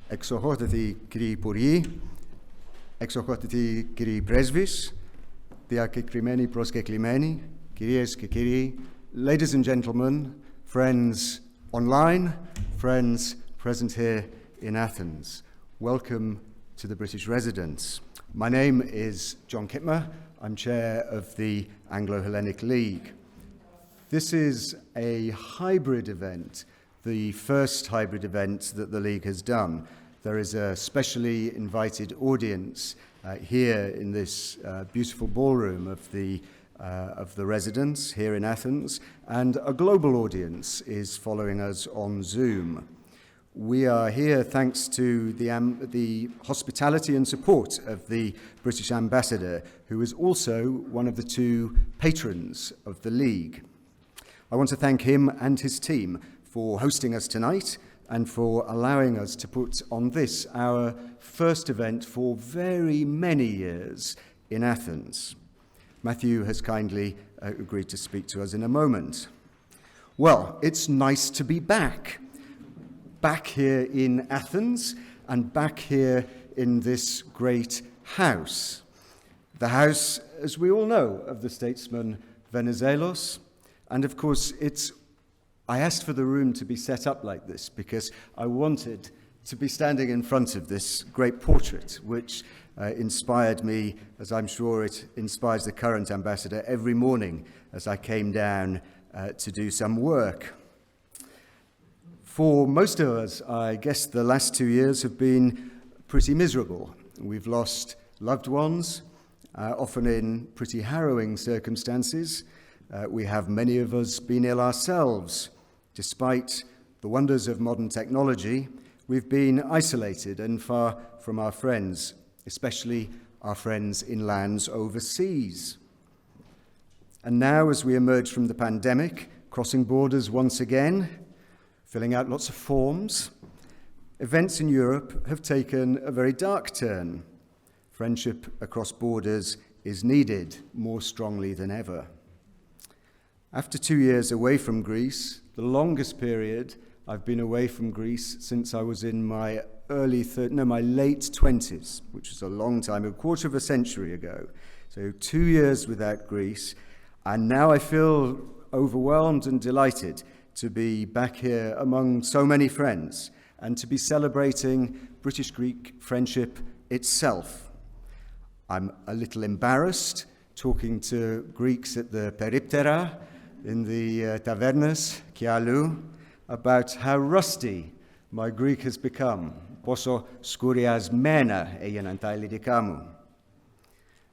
Εξοχότατοι κύριοι Υπουργοί, εξοχότατοι κύριοι Πρέσβεις, διακεκριμένοι προσκεκλημένοι, κυρίες και κύριοι, ladies and gentlemen, friends online, friends present here in Athens, welcome to the British Residence. My name is John Kittmer. I'm chair of the Anglo-Hellenic League. This is a hybrid event, the first hybrid event that the League has done. There is a specially invited audience here in this beautiful ballroom of the residence here in Athens, and a global audience is following us on Zoom. We are here thanks to the hospitality and support of the British ambassador, who is also one of the two patrons of the League. I want to thank him and his team for hosting us tonight and for allowing us to put on this, our first event for very many years in Athens. Matthew has kindly agreed to speak to us in a moment. Well, it's nice to be back here in Athens and back here in this great house. The house, as we all know, of the statesman Venizelos. And of course, I asked for the room to be set up like this because I wanted to be standing in front of this great portrait, which inspired me, as I'm sure it inspires the current ambassador, every morning as I came down to do some work. For most of us, I guess the last 2 years have been pretty miserable. We've lost loved ones, often in pretty harrowing circumstances. We have, many of us, been ill ourselves. Despite the wonders of modern technology, we've been isolated and far from our friends, especially our friends in lands overseas. And now, as we emerge from the pandemic, crossing borders once again, filling out lots of forms, events in Europe have taken a very dark turn. Friendship across borders is needed more strongly than ever. After 2 years away from Greece, the longest period I've been away from Greece since I was in my my late 20s, which was a long time, a quarter of a century ago. So 2 years without Greece, and now I feel overwhelmed and delighted to be back here among so many friends and to be celebrating British-Greek friendship itself. I'm a little embarrassed talking to Greeks at the Periptera, in the tavernas, Kialou, about how rusty my Greek has become. Πόσο σκουριασμένα έγιναν τα ελληνικά μου.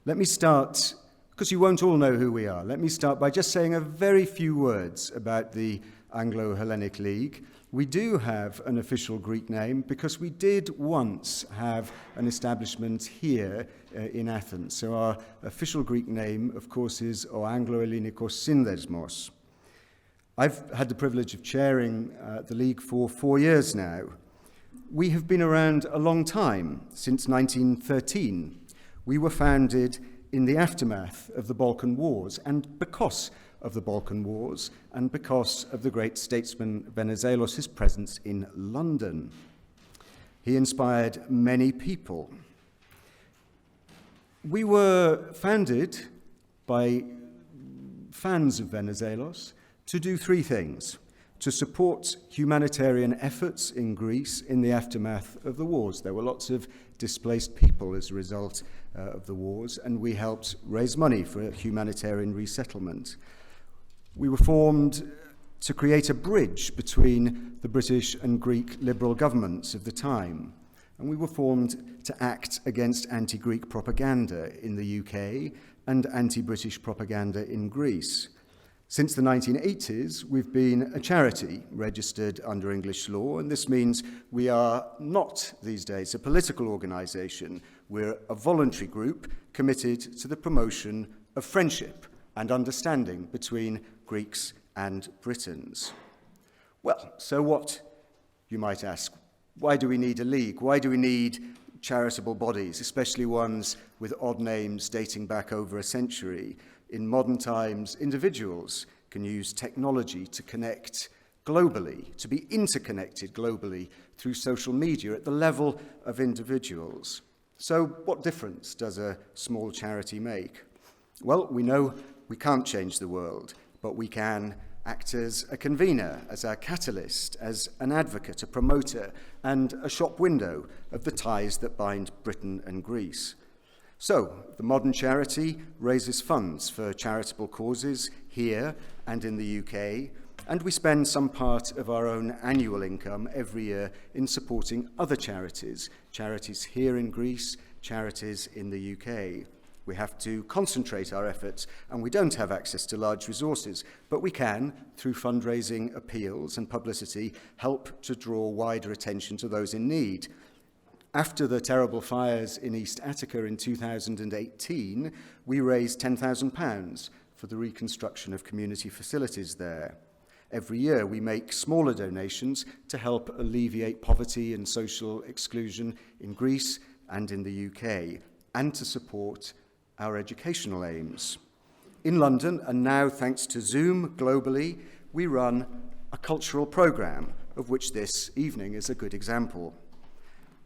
Let me start, because you won't all know who we are, let me start by just saying a very few words about the Anglo-Hellenic League. We do have an official Greek name because we did once have an establishment here in Athens. So our official Greek name, of course, is O Anglo-Hellenic Synthesmos. I've had the privilege of chairing the League for 4 years now. We have been around a long time, since 1913. We were founded in the aftermath of the Balkan Wars, and because of the Balkan Wars, and because of the great statesman Venizelos' presence in London. He inspired many people. We were founded by fans of Venizelos to do 3 things: to support humanitarian efforts in Greece in the aftermath of the wars. There were lots of displaced people as a result of the wars, and we helped raise money for humanitarian resettlement. We were formed to create a bridge between the British and Greek liberal governments of the time. And we were formed to act against anti-Greek propaganda in the UK and anti-British propaganda in Greece. Since the 1980s, we've been a charity registered under English law, and this means we are not, these days, a political organisation. We're a voluntary group committed to the promotion of friendship and understanding between Greeks and Britons. Well, so what, you might ask? Why do we need a league? Why do we need charitable bodies, especially ones with odd names dating back over a century? In modern times, individuals can use technology to connect globally, to be interconnected globally through social media at the level of individuals. So what difference does a small charity make? Well, we know we can't change the world, but we can act as a convener, as a catalyst, as an advocate, a promoter, and a shop window of the ties that bind Britain and Greece. So, the modern charity raises funds for charitable causes here and in the UK, and we spend some part of our own annual income every year in supporting other charities, charities here in Greece, charities in the UK. We have to concentrate our efforts, and we don't have access to large resources, but we can, through fundraising appeals and publicity, help to draw wider attention to those in need. After the terrible fires in East Attica in 2018, we raised £10,000 for the reconstruction of community facilities there. Every year we make smaller donations to help alleviate poverty and social exclusion in Greece and in the UK, and to support our educational aims. In London, and now thanks to Zoom globally, we run a cultural programme, of which this evening is a good example.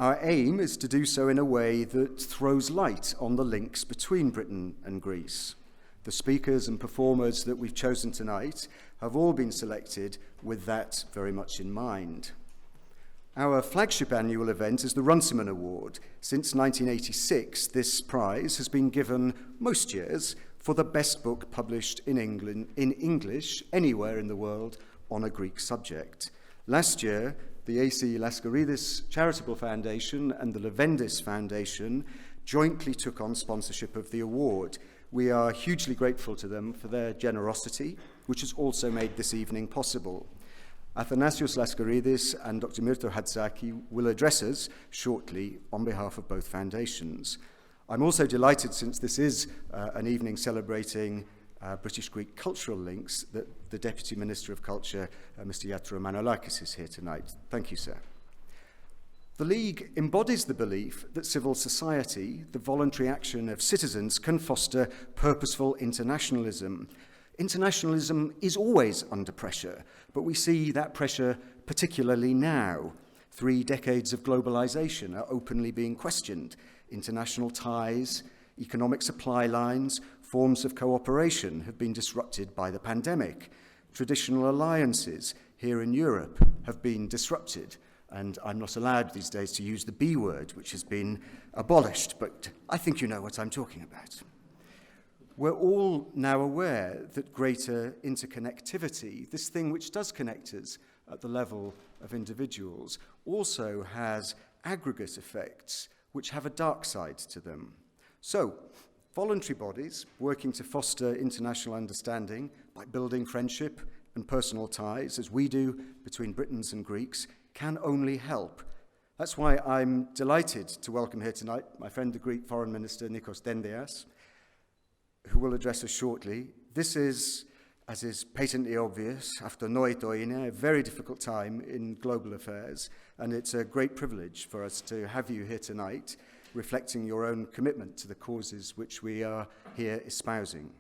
Our aim is to do so in a way that throws light on the links between Britain and Greece. The speakers and performers that we've chosen tonight have all been selected with that very much in mind. Our flagship annual event is the Runciman Award. Since 1986, this prize has been given most years for the best book published in English anywhere in the world on a Greek subject. Last year, the AC Laskaridis Charitable Foundation and the Levendis Foundation jointly took on sponsorship of the award. We are hugely grateful to them for their generosity, which has also made this evening possible. Athanasios Laskaridis and Dr. Myrto Hatzaki will address us shortly on behalf of both foundations. I'm also delighted, since this is an evening celebrating British-Greek cultural links, that the Deputy Minister of Culture, Mr. Yatromanolakis, is here tonight. Thank you, sir. The League embodies the belief that civil society, the voluntary action of citizens, can foster purposeful internationalism. Internationalism is always under pressure, but we see that pressure particularly now. 3 decades of globalization are openly being questioned. International ties, economic supply lines, forms of cooperation have been disrupted by the pandemic. Traditional alliances here in Europe have been disrupted. And I'm not allowed these days to use the B word, which has been abolished, but I think you know what I'm talking about. We're all now aware that greater interconnectivity, this thing which does connect us at the level of individuals, also has aggregate effects which have a dark side to them. So, voluntary bodies working to foster international understanding by building friendship and personal ties, as we do between Britons and Greeks, can only help. That's why I'm delighted to welcome here tonight my friend, the Greek Foreign Minister Nikos Dendias, who will address us shortly. This is, as is patently obvious, a very difficult time in global affairs, and it's a great privilege for us to have you here tonight, reflecting your own commitment to the causes which we are here espousing.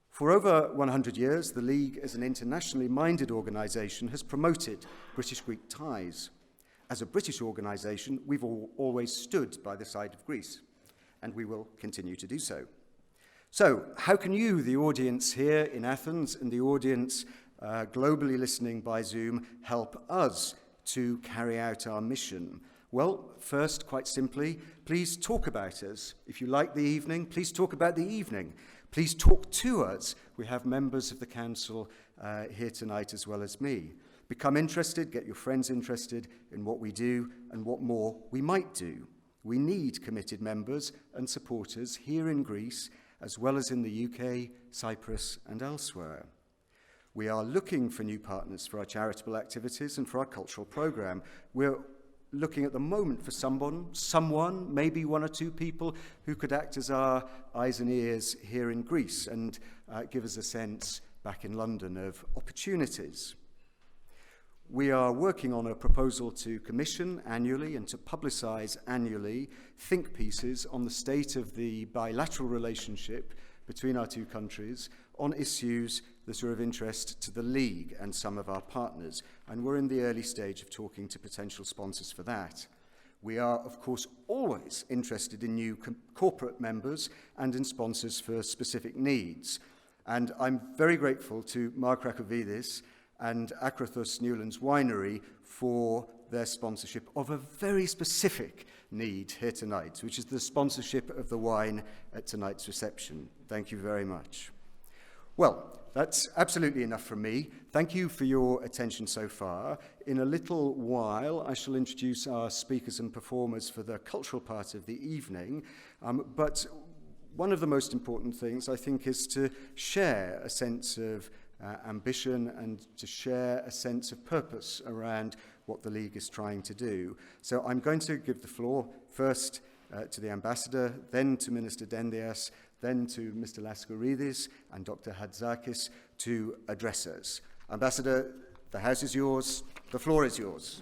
For over 100 years, the League, as an internationally minded organisation, has promoted British-Greek ties. As a British organisation, we've always stood by the side of Greece, and we will continue to do so. So, how can you, the audience here in Athens and the audience globally listening by Zoom, help us to carry out our mission? Well, first, quite simply, please talk about us. If you like the evening, please talk about the evening. Please talk to us. We have members of the council here tonight as well as me. Become interested, get your friends interested in what we do and what more we might do. We need committed members and supporters here in Greece, as well as in the UK, Cyprus and elsewhere. We are looking for new partners for our charitable activities and for our cultural programme. We're looking at the moment for someone, maybe 1 or 2 people who could act as our eyes and ears here in Greece and give us a sense back in London of opportunities. We are working on a proposal to commission annually and to publicise annually think pieces on the state of the bilateral relationship between our 2 countries on issues that are of interest to the League and some of our partners, and we're in the early stage of talking to potential sponsors for that. We are, of course, always interested in new corporate members and in sponsors for specific needs. And I'm very grateful to Mark Rakovidis and Akrathos Newlands Winery for their sponsorship of a very specific need here tonight, which is the sponsorship of the wine at tonight's reception. Thank you very much. Well, that's absolutely enough from me. Thank you for your attention so far. In a little while, I shall introduce our speakers and performers for the cultural part of the evening, but one of the most important things, I think, is to share a sense of ambition and to share a sense of purpose around what the League is trying to do. So I'm going to give the floor first to the Ambassador, then to Minister Dendias, then to Mr. Laskaridis and Dr. Hatzakis to address us. Ambassador, the house is yours, the floor is yours.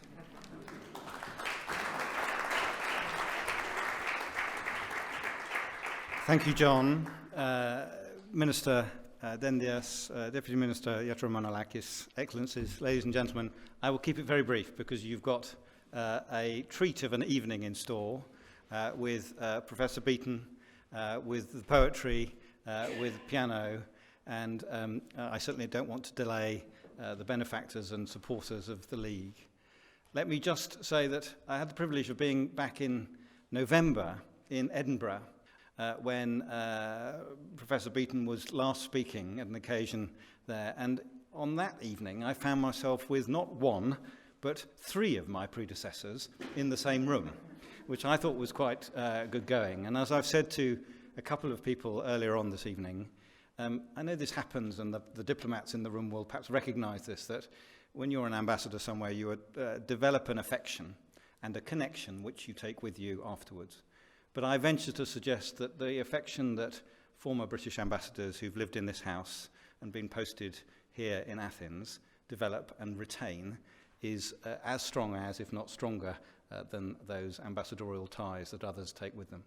Thank you, John. Minister Dendias, Deputy Minister Yatromanolakis, Excellencies, ladies and gentlemen, I will keep it very brief because you've got a treat of an evening in store with Professor Beaton, with the poetry, with piano, and I certainly don't want to delay the benefactors and supporters of the League. Let me just say that I had the privilege of being back in November in Edinburgh when Professor Beaton was last speaking at an occasion there. And on that evening, I found myself with not one, but three of my predecessors in the same room, which I thought was quite good going. And as I've said to a couple of people earlier on this evening, I know this happens, and the diplomats in the room will perhaps recognize this, that when you're an ambassador somewhere, you develop an affection and a connection which you take with you afterwards. But I venture to suggest that the affection that former British ambassadors who've lived in this house and been posted here in Athens develop and retain is as strong as, if not stronger, than those ambassadorial ties that others take with them.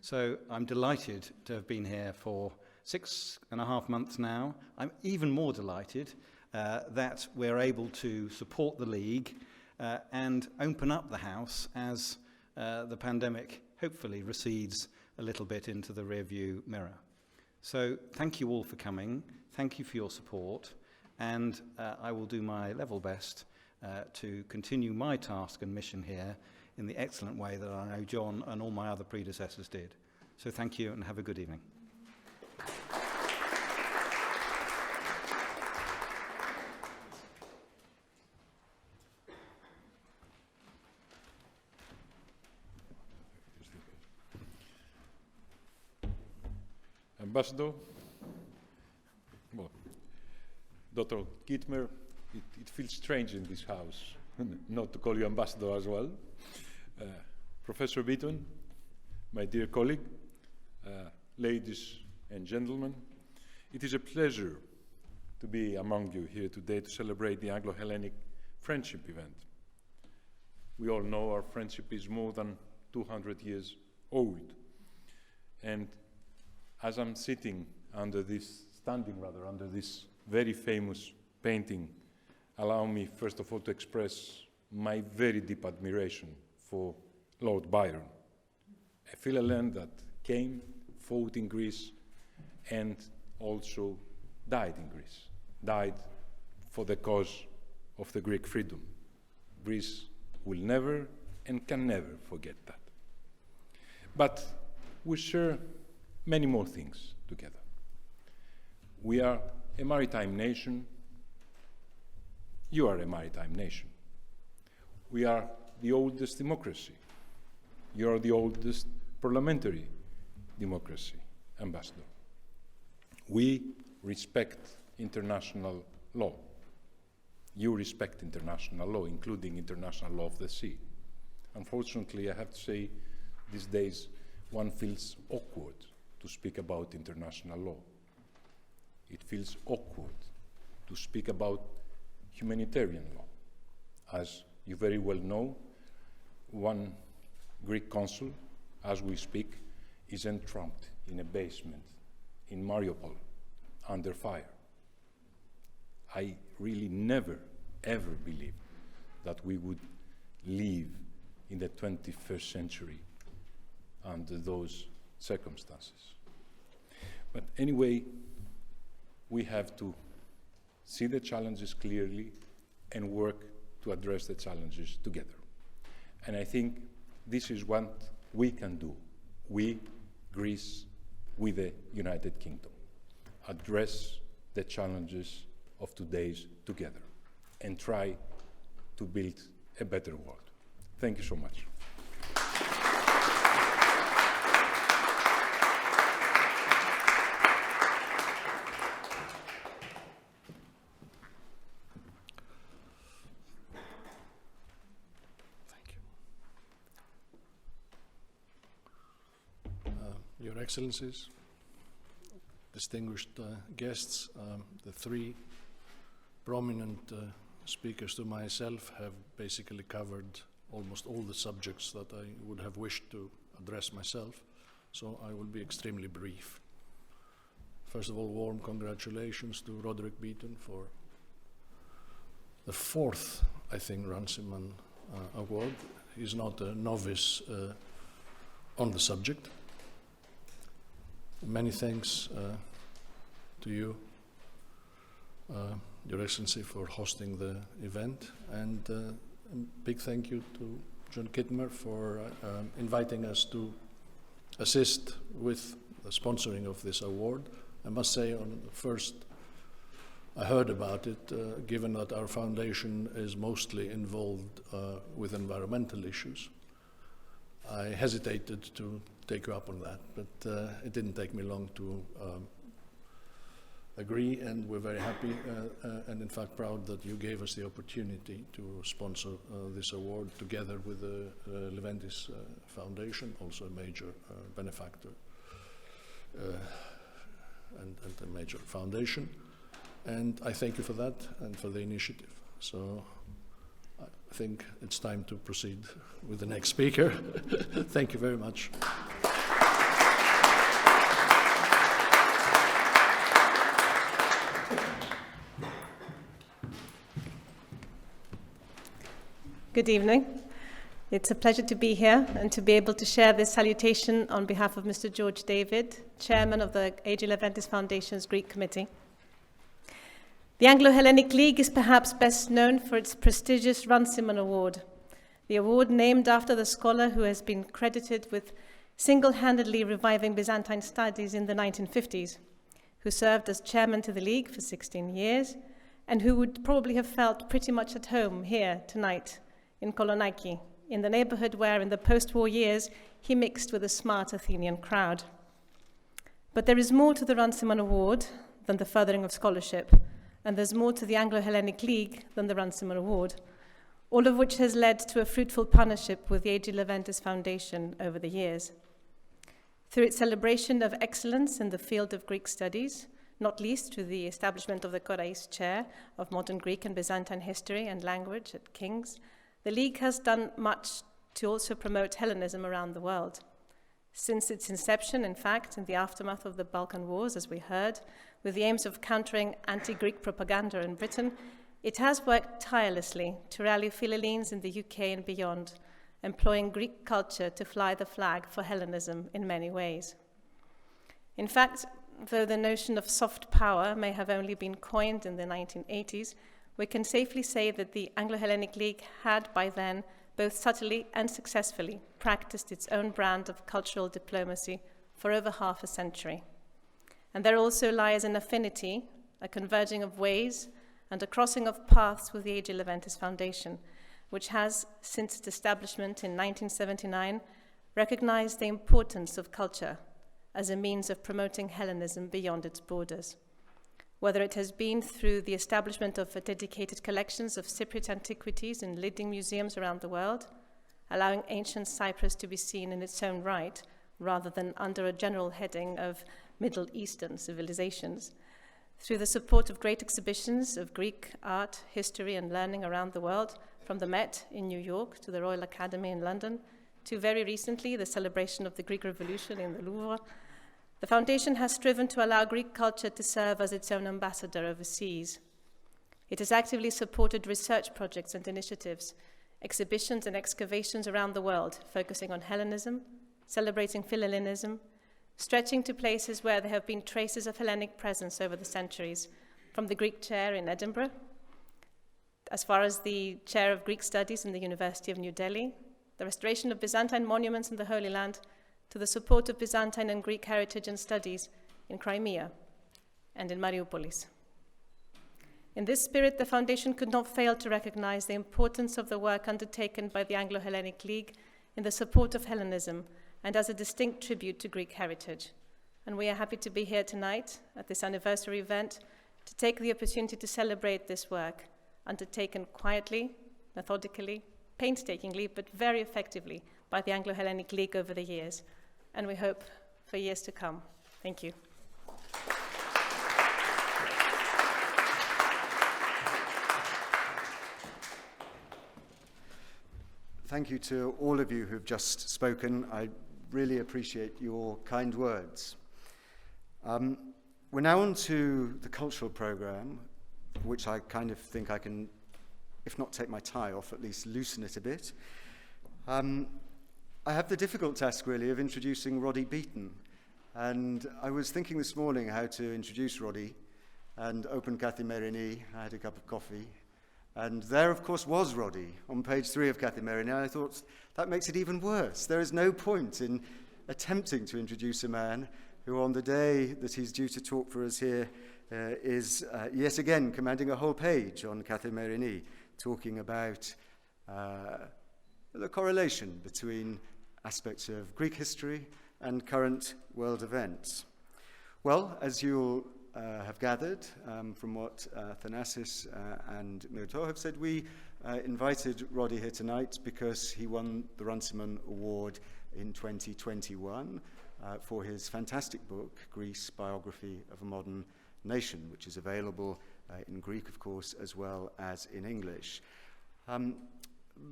So I'm delighted to have been here for 6.5 months now. I'm even more delighted that we're able to support the League and open up the house as the pandemic hopefully recedes a little bit into the rearview mirror. So thank you all for coming. Thank you for your support. And I will do my level best to continue my task and mission here in the excellent way that I know John and all my other predecessors did. So thank you and have a good evening. Ambassador, well, Dr. Kittmer, it feels strange in this house not to call you ambassador as well. Professor Beaton, my dear colleague, ladies and gentlemen, it is a pleasure to be among you here today to celebrate the Anglo-Hellenic friendship event. We all know our friendship is more than 200 years old, and as I'm standing under this very famous painting, allow me first of all to express my very deep admiration for Lord Byron, a Philhellene that came, fought in Greece, and also died in Greece, died for the cause of the Greek freedom. Greece will never and can never forget that. But we share many more things together. We are a maritime nation. You are a maritime nation. We are the oldest democracy. You are the oldest parliamentary democracy, Ambassador. We respect international law. You respect international law, including international law of the sea. Unfortunately, I have to say, these days, one feels awkward to speak about international law. It feels awkward to speak about humanitarian law. As you very well know, one Greek consul, as we speak, is entrapped in a basement in Mariupol under fire. I really never, ever believed that we would live in the 21st century under those circumstances. But anyway, we have to see the challenges clearly and work to address the challenges together. And I think this is what we can do, we, Greece, with the United Kingdom. Address the challenges of today's together and try to build a better world. Thank you so much. Your Excellencies, distinguished guests, the three prominent speakers to myself have basically covered almost all the subjects that I would have wished to address myself, so I will be extremely brief. First of all, warm congratulations to Roderick Beaton for the fourth, I think, Runciman Award. He's not a novice on the subject. Many thanks to you, Your Excellency, for hosting the event, and a big thank you to John Kittmer for inviting us to assist with the sponsoring of this award. I must say, on the first I heard about it, given that our foundation is mostly involved with environmental issues, I hesitated to take you up on that, but it didn't take me long to agree, and we're very happy and in fact proud that you gave us the opportunity to sponsor this award together with the Leventis Foundation, also a major benefactor and a major foundation. And I thank you for that and for the initiative. So I think it's time to proceed with the next speaker. Thank you very much. Good evening. It's a pleasure to be here and to be able to share this salutation on behalf of Mr. George David, Chairman of the A.G. Leventis Foundation's Greek Committee. The Anglo-Hellenic League is perhaps best known for its prestigious Runciman Award, the award named after the scholar who has been credited with single-handedly reviving Byzantine studies in the 1950s, who served as chairman to the League for 16 years, and who would probably have felt pretty much at home here tonight in Kolonaki, in the neighborhood where in the post-war years he mixed with a smart Athenian crowd. But there is more to the Runciman Award than the furthering of scholarship, and there's more to the Anglo-Hellenic League than the Runciman Award, all of which has led to a fruitful partnership with the A.G. Leventis Foundation over the years. Through its celebration of excellence in the field of Greek studies, not least through the establishment of the Korais Chair of Modern Greek and Byzantine History and Language at King's, the League has done much to also promote Hellenism around the world. Since its inception, in fact, in the aftermath of the Balkan Wars, as we heard, with the aims of countering anti-Greek propaganda in Britain, it has worked tirelessly to rally Philhellenes in the UK and beyond, employing Greek culture to fly the flag for Hellenism in many ways. In fact, though the notion of soft power may have only been coined in the 1980s, we can safely say that the Anglo-Hellenic League had by then both subtly and successfully practiced its own brand of cultural diplomacy for over half a century. And there also lies an affinity, a converging of ways, and a crossing of paths with the A.G. Leventis Foundation, which has, since its establishment in 1979, recognized the importance of culture as a means of promoting Hellenism beyond its borders. Whether it has been through the establishment of dedicated collections of Cypriot antiquities in leading museums around the world, allowing ancient Cyprus to be seen in its own right, rather than under a general heading of Middle Eastern civilizations, through the support of great exhibitions of Greek art, history, and learning around the world, from the Met in New York to the Royal Academy in London, to very recently the celebration of the Greek Revolution in the Louvre, the Foundation has striven to allow Greek culture to serve as its own ambassador overseas. It has actively supported research projects and initiatives, exhibitions and excavations around the world, focusing on Hellenism, celebrating Philhellenism, stretching to places where there have been traces of Hellenic presence over the centuries, from the Greek chair in Edinburgh, as far as the chair of Greek studies in the University of New Delhi, the restoration of Byzantine monuments in the Holy Land, to the support of Byzantine and Greek heritage and studies in Crimea and in Mariupolis. In this spirit, the Foundation could not fail to recognize the importance of the work undertaken by the Anglo-Hellenic League in the support of Hellenism and as a distinct tribute to Greek heritage. And we are happy to be here tonight at this anniversary event to take the opportunity to celebrate this work, undertaken quietly, methodically, painstakingly, but very effectively by the Anglo-Hellenic League over the years, and we hope for years to come. Thank you. Thank you to all of you who've just spoken. I really appreciate your kind words. We're now on to the cultural programme, which I kind of think I can, if not take my tie off, at least loosen it a bit. I have the difficult task, really, of introducing Roddy Beaton. And I was thinking this morning how to introduce Roddy and opened Kathimerini. I had a cup of coffee. And there, of course, was Roddy on page 3 of Kathimerini. I thought, that makes it even worse. There is no point in attempting to introduce a man who, on the day that he's due to talk for us here, is yet again commanding a whole page on Kathimerini, talking about the correlation between aspects of Greek history and current world events. Well, as you'll have gathered from what Athanasios and Myrto have said, we invited Roddy here tonight because he won the Runciman Award in 2021 for his fantastic book, Greece, Biography of a Modern Nation, which is available in Greek, of course, as well as in English.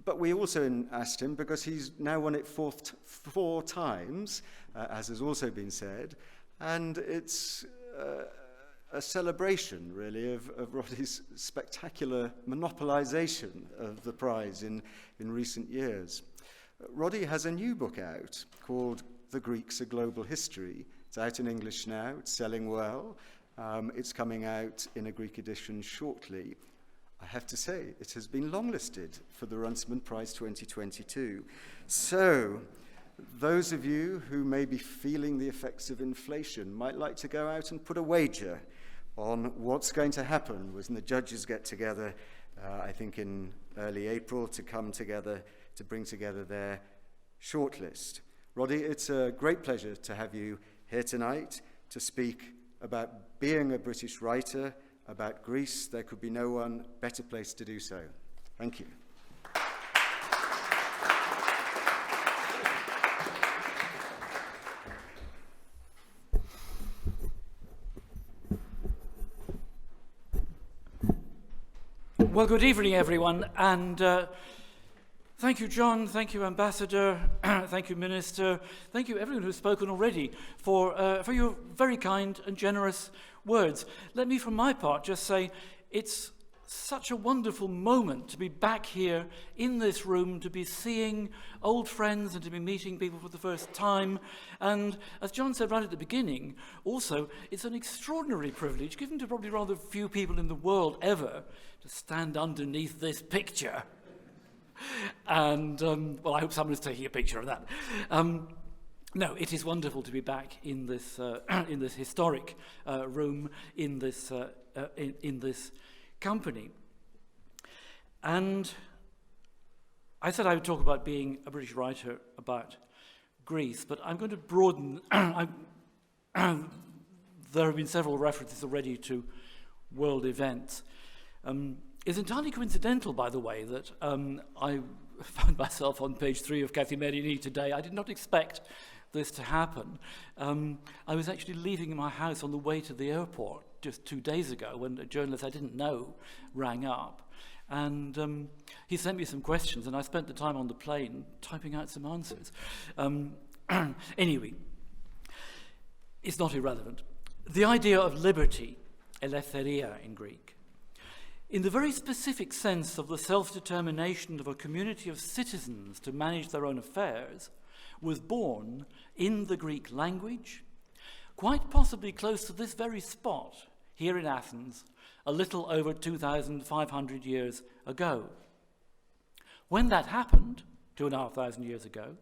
But we also asked him because he's now won it four times, as has also been said, and it's a celebration, really, of Roddy's spectacular monopolization of the prize in recent years. Roddy has a new book out called The Greeks, A Global History. It's out in English now. It's selling well. It's coming out in a Greek edition shortly. I have to say, it has been longlisted for the Runciman Prize 2022. So, those of you who may be feeling the effects of inflation might like to go out and put a wager on what's going to happen when the judges get together, I think in early April, to come together, to bring together their shortlist. Roddy, it's a great pleasure to have you here tonight to speak about being a British writer, about Greece. There could be no one better placed to do so. Thank you. Well, good evening, everyone, and thank you, John, thank you, Ambassador, thank you, Minister, thank you, everyone who's spoken already, for your very kind and generous words. Let me, from my part, just say it's such a wonderful moment to be back here in this room, to be seeing old friends and to be meeting people for the first time. And as John said right at the beginning, also, it's an extraordinary privilege, given to probably rather few people in the world ever, to stand underneath this picture. And, well, I hope someone's taking a picture of that. No, it is wonderful to be back in this historic room, in this company. And I said I would talk about being a British writer about Greece, but I'm going to broaden. There have been several references already to world events. It's entirely coincidental, by the way, that I found myself on page 3 of Kathimerini today. I did not expect this to happen. I was actually leaving my house on the way to the airport just 2 days ago when a journalist I didn't know rang up. And he sent me some questions, and I spent the time on the plane typing out some answers. Anyway, it's not irrelevant. The idea of liberty, eleftheria in Greek, in the very specific sense of the self-determination of a community of citizens to manage their own affairs, was born in the Greek language, quite possibly close to this very spot here in Athens, a little over 2,500 years ago. When that happened, 2,500 years ago,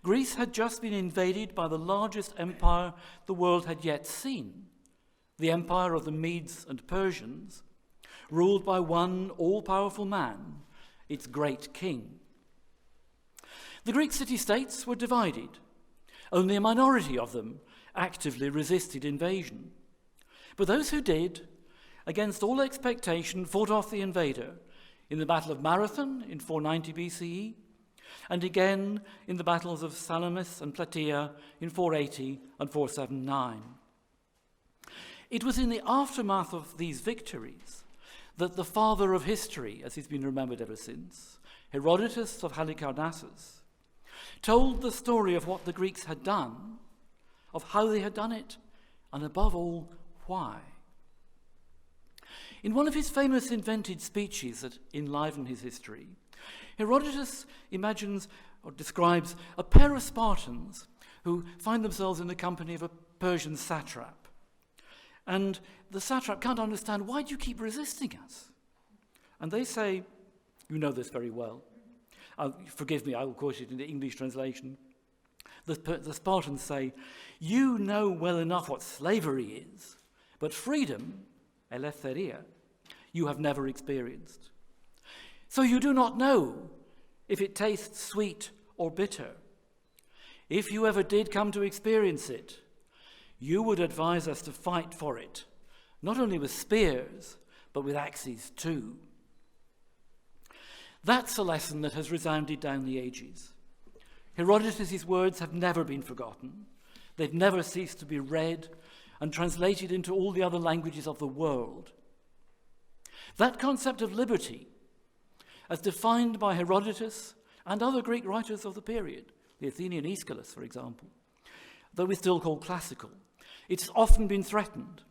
Greece had just been invaded by the largest empire the world had yet seen, the empire of the Medes and Persians, ruled by one all-powerful man, its great king. The Greek city-states were divided. Only a minority of them actively resisted invasion. But those who did, against all expectation, fought off the invader in the Battle of Marathon in 490 BCE, and again in the battles of Salamis and Plataea in 480 and 479. It was in the aftermath of these victories that the father of history, as he's been remembered ever since, Herodotus of Halicarnassus, told the story of what the Greeks had done, of how they had done it, and above all, why. In one of his famous invented speeches that enliven his history, Herodotus imagines or describes a pair of Spartans who find themselves in the company of a Persian satrap. And the satrap can't understand, why do you keep resisting us? And they say, you know this very well. Forgive me, I will quote it in the English translation. The Spartans say, you know well enough what slavery is, but freedom, eleftheria, you have never experienced. So you do not know if it tastes sweet or bitter. If you ever did come to experience it, you would advise us to fight for it, not only with spears, but with axes too. That's a lesson that has resounded down the ages. Herodotus' words have never been forgotten. They've never ceased to be read and translated into all the other languages of the world. That concept of liberty, as defined by Herodotus and other Greek writers of the period, the Athenian Aeschylus, for example, though we still call classical, it's often been threatened.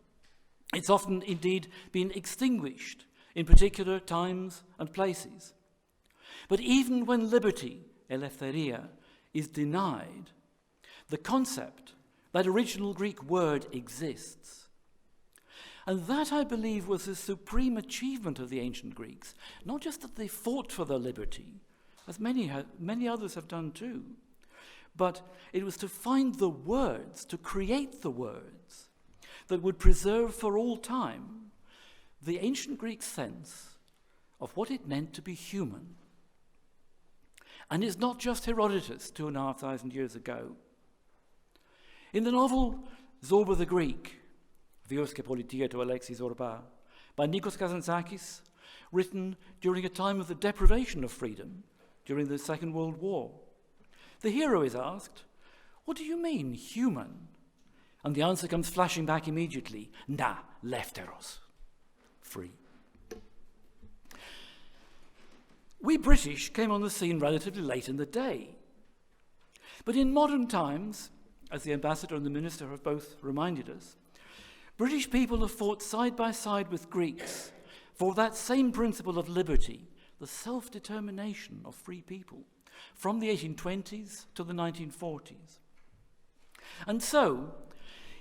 It's often, indeed, been extinguished in particular times and places. But even when liberty, eleftheria, is denied, the concept, that original Greek word, exists. And that, I believe, was the supreme achievement of the ancient Greeks. Not just that they fought for their liberty, as many others have done too, but it was to find the words, to create the words that would preserve for all time the ancient Greek sense of what it meant to be human. And it's not just Herodotus 2,500 years ago. In the novel Zorba the Greek, Vios και Πολιτεία του Alexis Zorba, by Nikos Kazantzakis, written during a time of the deprivation of freedom during the Second World War, the hero is asked, what do you mean, human? And the answer comes flashing back immediately, na lefteros, free. We British came on the scene relatively late in the day. But in modern times, as the ambassador and the minister have both reminded us, British people have fought side by side with Greeks for that same principle of liberty, the self-determination of free people, from the 1820s to the 1940s. And so,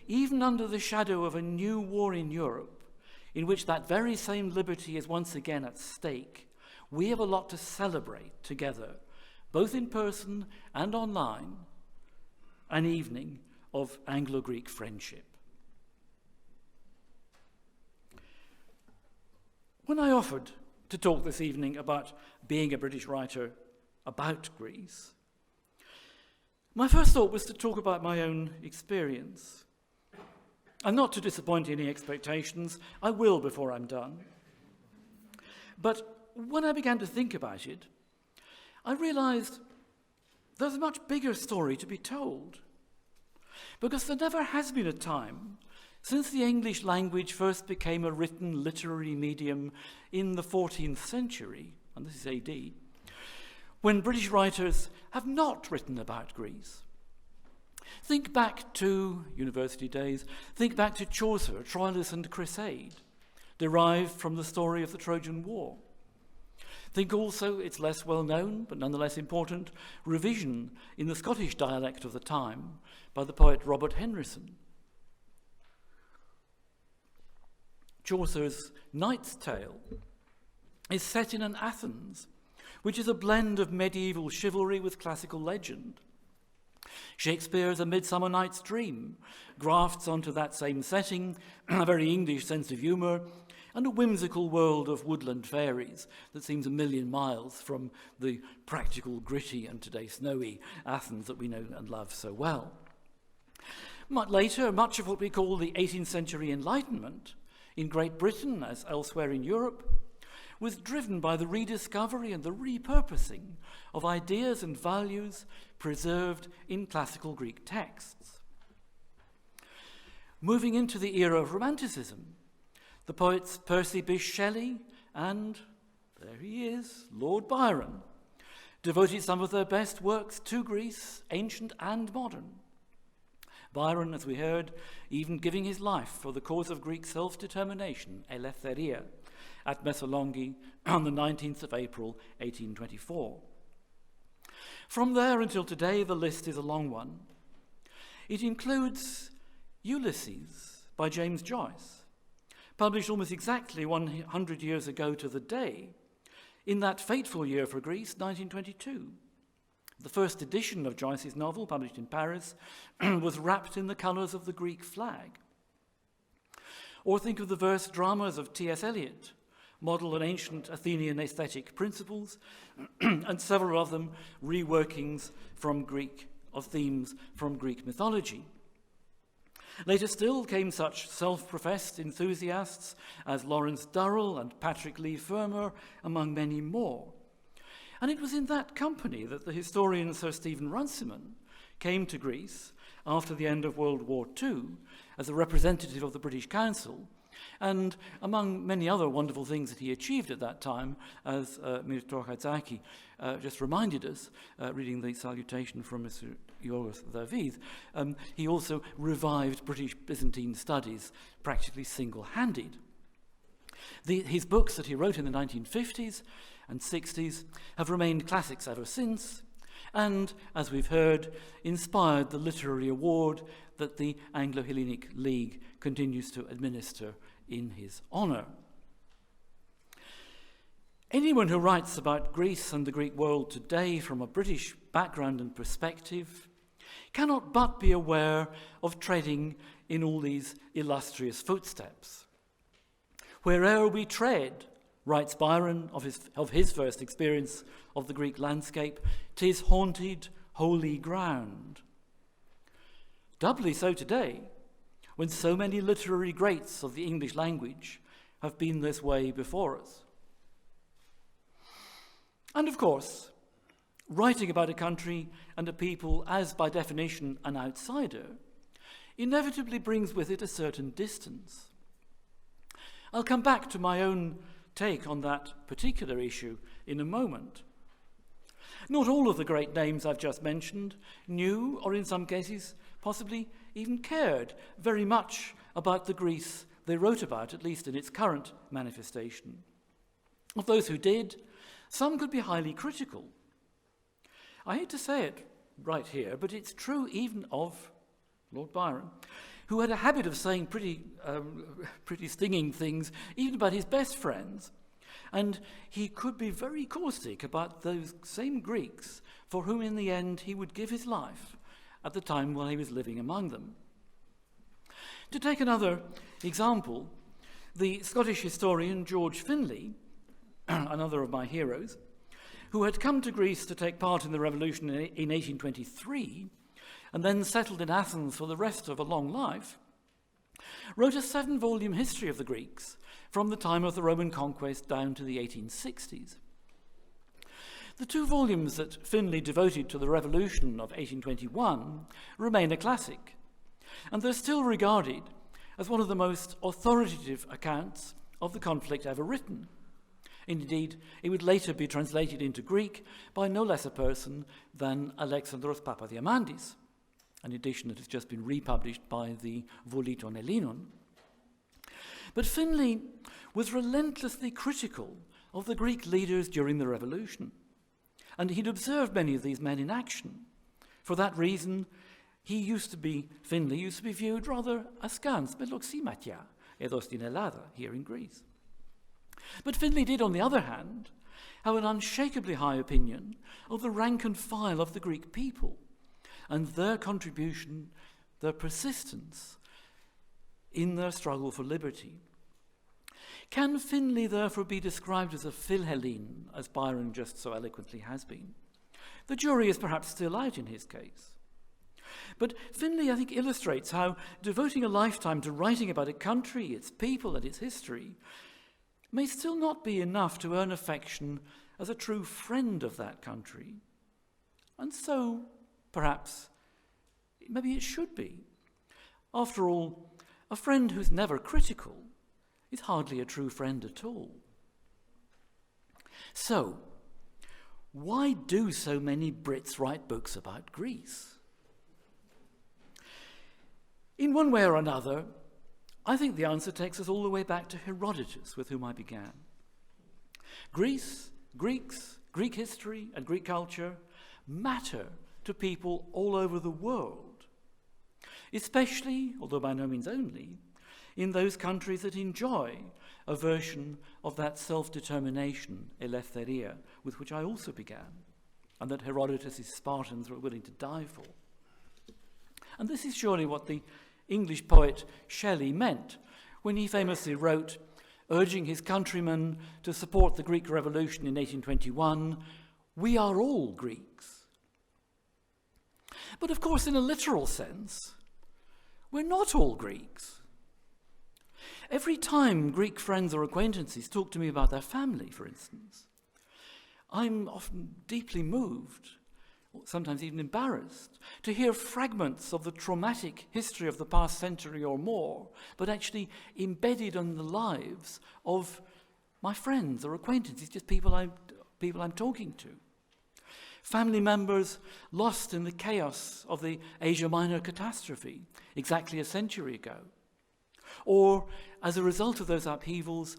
even under the shadow of a new war in Europe, in which that very same liberty is once again at stake, we have a lot to celebrate together, both in person and online, an evening of Anglo-Greek friendship. When I offered to talk this evening about being a British writer about Greece, my first thought was to talk about my own experience. And not to disappoint any expectations, I will before I'm done. But when I began to think about it, I realized there's a much bigger story to be told. Because there never has been a time since the English language first became a written literary medium in the 14th century, and this is AD, when British writers have not written about Greece. Think back to university days, think back to Chaucer, Troilus and Cressade, derived from the story of the Trojan War. Think also its less well-known, but nonetheless important, revision in the Scottish dialect of the time by the poet Robert Henryson. Chaucer's Knight's Tale is set in an Athens, which is a blend of medieval chivalry with classical legend. Shakespeare's A Midsummer Night's Dream grafts onto that same setting a very English sense of humour and a whimsical world of woodland fairies that seems a million miles from the practical, gritty, and today snowy Athens that we know and love so well. Much later, much of what we call the 18th century Enlightenment, in Great Britain as elsewhere in Europe, was driven by the rediscovery and the repurposing of ideas and values preserved in classical Greek texts. Moving into the era of Romanticism, the poets Percy Bysshe Shelley and, there he is, Lord Byron, devoted some of their best works to Greece, ancient and modern. Byron, as we heard, even giving his life for the cause of Greek self-determination, eleftheria, at Messaloniki on the 19th of April, 1824. From there until today, the list is a long one. It includes Ulysses by James Joyce, published almost exactly 100 years ago to the day, in that fateful year for Greece, 1922. The first edition of Joyce's novel, published in Paris, was wrapped in the colours of the Greek flag. Or think of the verse dramas of T.S. Eliot, model on ancient Athenian aesthetic principles, and several of them reworkings of themes from Greek mythology. Later still came such self-professed enthusiasts as Lawrence Durrell and Patrick Leigh Fermor, among many more. And it was in that company that the historian Sir Stephen Runciman came to Greece after the end of World War II as a representative of the British Council, and among many other wonderful things that he achieved at that time, as Myrto Hatzaki just reminded us, reading the salutation from Mr. Yorgos David, he also revived British Byzantine studies practically single-handed. His books that he wrote in the 1950s and 60s have remained classics ever since, and, as we've heard, inspired the literary award that the Anglo-Hellenic League continues to administer in his honour. Anyone who writes about Greece and the Greek world today from a British background and perspective cannot but be aware of treading in all these illustrious footsteps. Where'er we tread, writes Byron of his first experience of the Greek landscape, 'tis haunted, holy ground. Doubly so today, when so many literary greats of the English language have been this way before us. And of course, writing about a country and a people as by definition an outsider inevitably brings with it a certain distance. I'll come back to my own take on that particular issue in a moment. Not all of the great names I've just mentioned knew, or in some cases possibly even cared very much about the Greece they wrote about, at least in its current manifestation. Of those who did, some could be highly critical. I hate to say it right here, but it's true even of Lord Byron, who had a habit of saying pretty stinging things, even about his best friends. And he could be very caustic about those same Greeks for whom in the end he would give his life at the time while he was living among them. To take another example, the Scottish historian George Finlay, another of my heroes, who had come to Greece to take part in the revolution in 1823, and then settled in Athens for the rest of a long life, wrote a 7-volume history of the Greeks from the time of the Roman conquest down to the 1860s. The 2 volumes that Finlay devoted to the revolution of 1821 remain a classic, and they're still regarded as one of the most authoritative accounts of the conflict ever written. Indeed, it would later be translated into Greek by no less a person than Alexandros Papadiamandis, an edition that has just been republished by the Voliton Ellinon. But Finlay was relentlessly critical of the Greek leaders during the revolution, and he'd observed many of these men in action. For that reason, Finlay used to be viewed rather askance, meloximatia, edos din Ελλάδα, here in Greece. But Finlay did, on the other hand, have an unshakably high opinion of the rank and file of the Greek people and their contribution, their persistence in their struggle for liberty. Can Finlay therefore be described as a Philhellene, as Byron just so eloquently has been? The jury is perhaps still out in his case. But Finlay, I think, illustrates how devoting a lifetime to writing about a country, its people, and its history may still not be enough to earn affection as a true friend of that country. And so, perhaps, maybe it should be. After all, a friend who's never critical is hardly a true friend at all. So, why do so many Brits write books about Greece? In one way or another, I think the answer takes us all the way back to Herodotus, with whom I began. Greece, Greeks, Greek history, and Greek culture matter to people all over the world, especially, although by no means only, in those countries that enjoy a version of that self-determination, eleftheria, with which I also began, and that Herodotus' Spartans were willing to die for. And this is surely what the English poet Shelley meant when he famously wrote, urging his countrymen to support the Greek Revolution in 1821, "We are all Greeks." But of course, in a literal sense, we're not all Greeks. Every time Greek friends or acquaintances talk to me about their family, for instance, I'm often deeply moved, sometimes even embarrassed, to hear fragments of the traumatic history of the past century or more, but actually embedded in the lives of my friends or acquaintances, just people I'm talking to. Family members lost in the chaos of the Asia Minor catastrophe exactly a century ago, or as a result of those upheavals,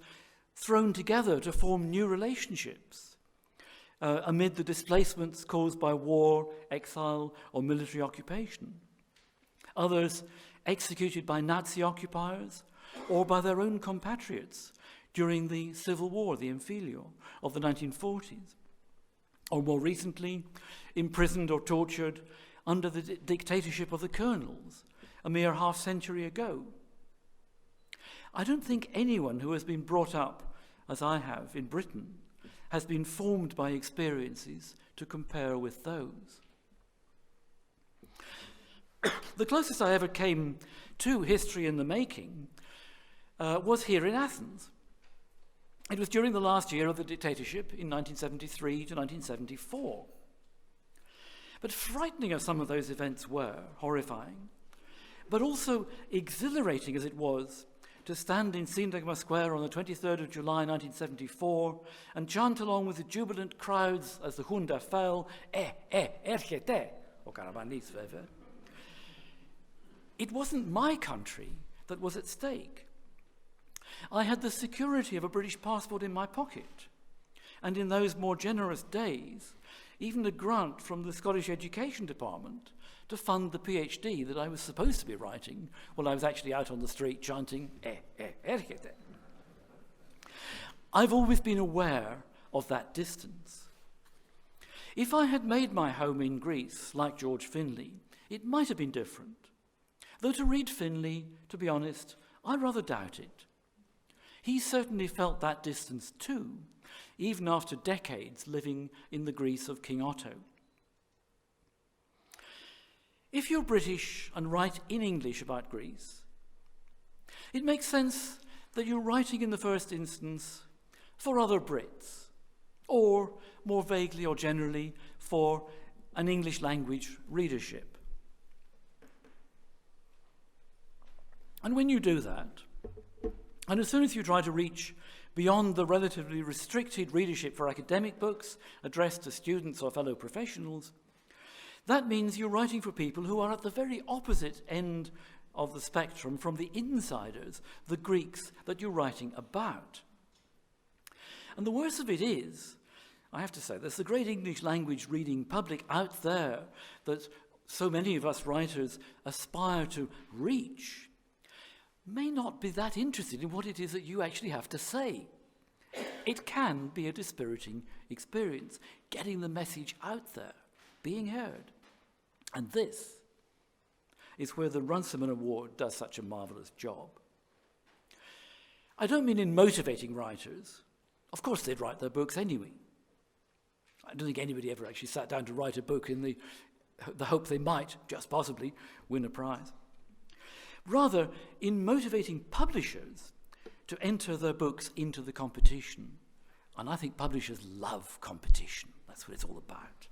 thrown together to form new relationships amid the displacements caused by war, exile, or military occupation. Others executed by Nazi occupiers or by their own compatriots during the Civil War, the Infilio, of the 1940s. Or more recently, imprisoned or tortured under the dictatorship of the colonels a mere half-century ago. I don't think anyone who has been brought up, as I have, in Britain, has been formed by experiences to compare with those. The closest I ever came to history in the making was here in Athens. It was during the last year of the dictatorship in 1973 to 1974. But frightening as some of those events were, horrifying, but also exhilarating as it was to stand in Syntagma Square on the 23rd of July 1974 and chant along with the jubilant crowds as the junta fell, ergete, o Karamanlis βέβαια. It wasn't my country that was at stake. I had the security of a British passport in my pocket, and in those more generous days, even a grant from the Scottish Education Department to fund the PhD that I was supposed to be writing while I was actually out on the street chanting, ergete. I've always been aware of that distance. If I had made my home in Greece, like George Finlay, it might have been different. Though to read Finlay, to be honest, I rather doubt it. He certainly felt that distance too, even after decades living in the Greece of King Otto. If you're British and write in English about Greece, it makes sense that you're writing in the first instance for other Brits, or more vaguely or generally for an English language readership. And when you do that, and as soon as you try to reach beyond the relatively restricted readership for academic books addressed to students or fellow professionals, that means you're writing for people who are at the very opposite end of the spectrum from the insiders, the Greeks that you're writing about. And the worst of it is, I have to say, there's the great English language reading public out there that so many of us writers aspire to reach, may not be that interested in what it is that you actually have to say. It can be a dispiriting experience, getting the message out there, being heard. And this is where the Runciman Award does such a marvellous job. I don't mean in motivating writers. Of course they'd write their books anyway. I don't think anybody ever actually sat down to write a book in the hope they might, just possibly, win a prize. Rather, in motivating publishers to enter their books into the competition. And I think publishers love competition. That's what it's all about.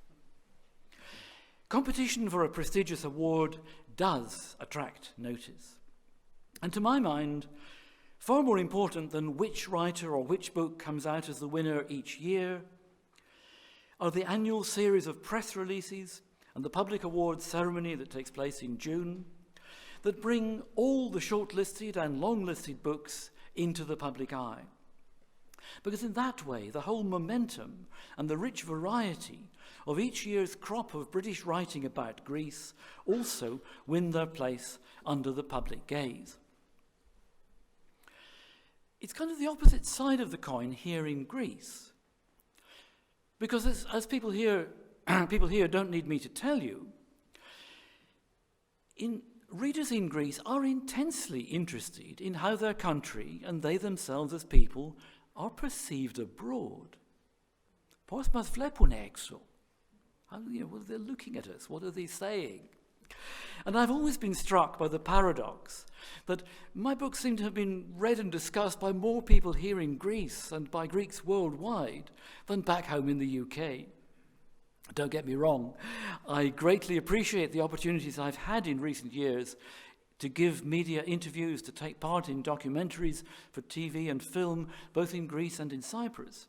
Competition for a prestigious award does attract notice. And to my mind, far more important than which writer or which book comes out as the winner each year are the annual series of press releases and the public awards ceremony that takes place in June that bring all the shortlisted and long-listed books into the public eye. Because in that way, the whole momentum and the rich variety of each year's crop of British writing about Greece also win their place under the public gaze. It's kind of the opposite side of the coin here in Greece. Because as people here don't need me to tell you, readers in Greece are intensely interested in how their country and they themselves as people are perceived abroad. Πώς μας βλέπουν έξω? What are they looking at us? What are they saying? And I've always been struck by the paradox that my books seem to have been read and discussed by more people here in Greece and by Greeks worldwide than back home in the UK. Don't get me wrong, I greatly appreciate the opportunities I've had in recent years to give media interviews, to take part in documentaries for TV and film, both in Greece and in Cyprus.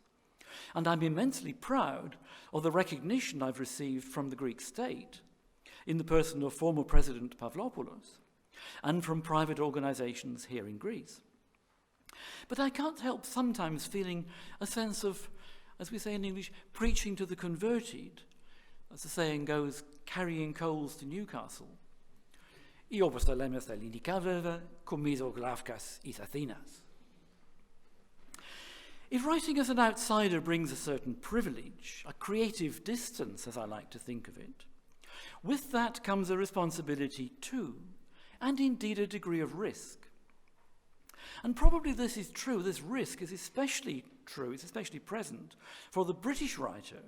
And I'm immensely proud of the recognition I've received from the Greek state in the person of former President Pavlopoulos and from private organizations here in Greece. But I can't help sometimes feeling a sense of, as we say in English, preaching to the converted, as the saying goes, carrying coals to Newcastle. Ή όπως το λέμε στα ελληνικά βέβαια, κομίζω γλάφκας εις Αθήνας. If writing as an outsider brings a certain privilege, a creative distance, as I like to think of it, with that comes a responsibility too, and indeed a degree of risk. And probably this is true, this risk is especially true, it's especially present for the British writer,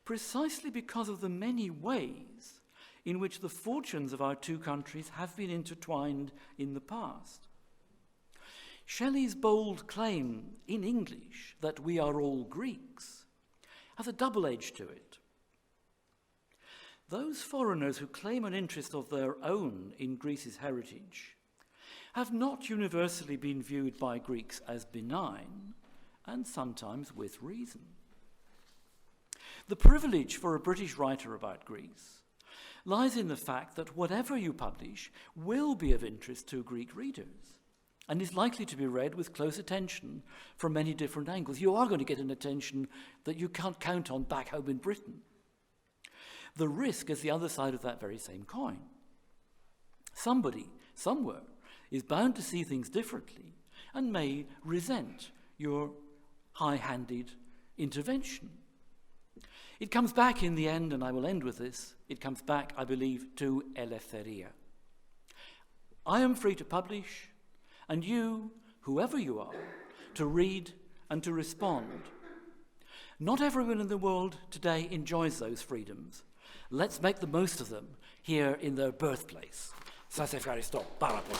precisely because of the many ways in which the fortunes of our two countries have been intertwined in the past. Shelley's bold claim in English that we are all Greeks has a double edge to it. Those foreigners who claim an interest of their own in Greece's heritage have not universally been viewed by Greeks as benign, and sometimes with reason. The privilege for a British writer about Greece lies in the fact that whatever you publish will be of interest to Greek readers and is likely to be read with close attention from many different angles. You are going to get an attention that you can't count on back home in Britain. The risk is the other side of that very same coin. Somebody, somewhere, is bound to see things differently and may resent your high-handed intervention. It comes back in the end, and I will end with this, it comes back, I believe, to eleftheria. I am free to publish, and you, whoever you are, to read and to respond. Not everyone in the world today enjoys those freedoms. Let's make the most of them here in their birthplace. Σας ευχαριστώ πάρα πολύ.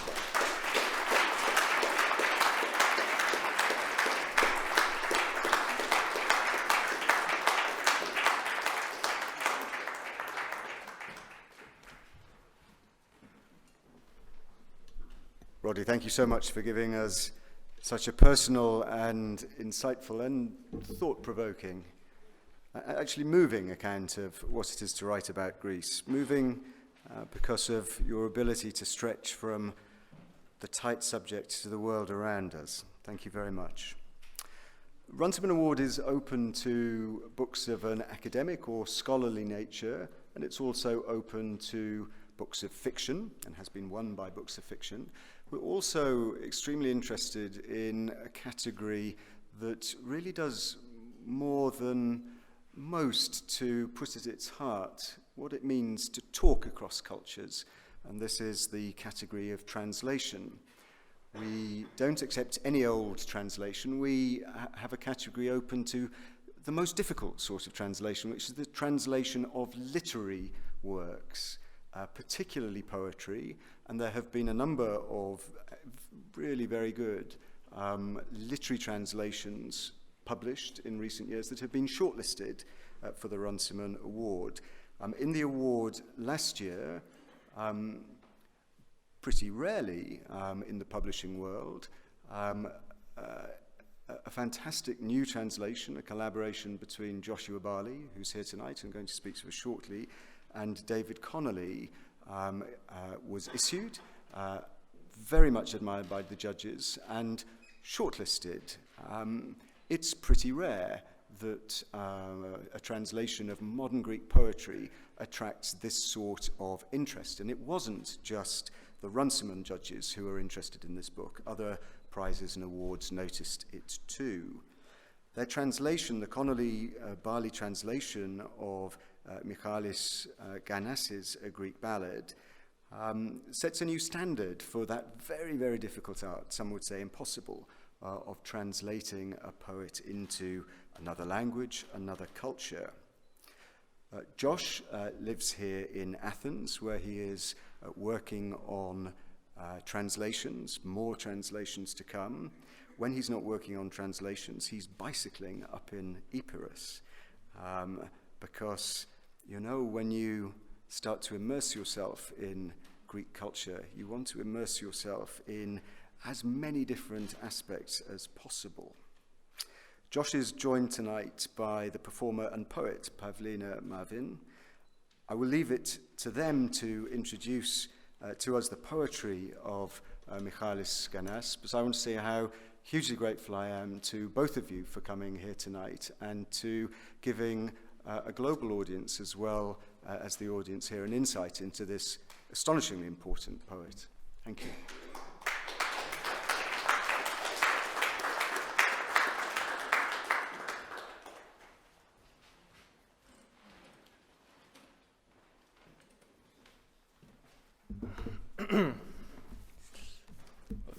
Roddy, thank you so much for giving us such a personal and insightful and thought-provoking, actually moving account of what it is to write about Greece. Moving because of your ability to stretch from the tight subject to the world around us. Thank you very much. Runciman Award is open to books of an academic or scholarly nature, and it's also open to books of fiction, and has been won by books of fiction. We're also extremely interested in a category that really does more than most to put at its heart what it means to talk across cultures, and this is the category of translation. We don't accept any old translation. We have a category open to the most difficult sort of translation, which is the translation of literary works, particularly poetry, and there have been a number of really very good literary translations published in recent years that have been shortlisted for the Runciman Award. In the award last year, pretty rarely in the publishing world, a fantastic new translation, a collaboration between Joshua Barley, who's here tonight and going to speak to us shortly, and David Connolly was issued, very much admired by the judges, and shortlisted. It's pretty rare that a translation of modern Greek poetry attracts this sort of interest, and it wasn't just the Runciman judges who are interested in this book. Other prizes and awards noticed it too. Their translation, the Connolly-Barley translation of Michalis Ganas's A Greek Ballad, sets a new standard for that very, very difficult art, some would say impossible, of translating a poet into another language, another culture. Josh lives here in Athens, where he is working on translations, more translations to come. When he's not working on translations, he's bicycling up in Epirus, because, you know, when you start to immerse yourself in Greek culture, you want to immerse yourself in as many different aspects as possible. Josh is joined tonight by the performer and poet Pavlina Marvin. I will leave it to them to introduce to us the poetry of Michalis Ganas, but I want to say how hugely grateful I am to both of you for coming here tonight and to giving a global audience as well as the audience here an insight into this astonishingly important poet. Thank you.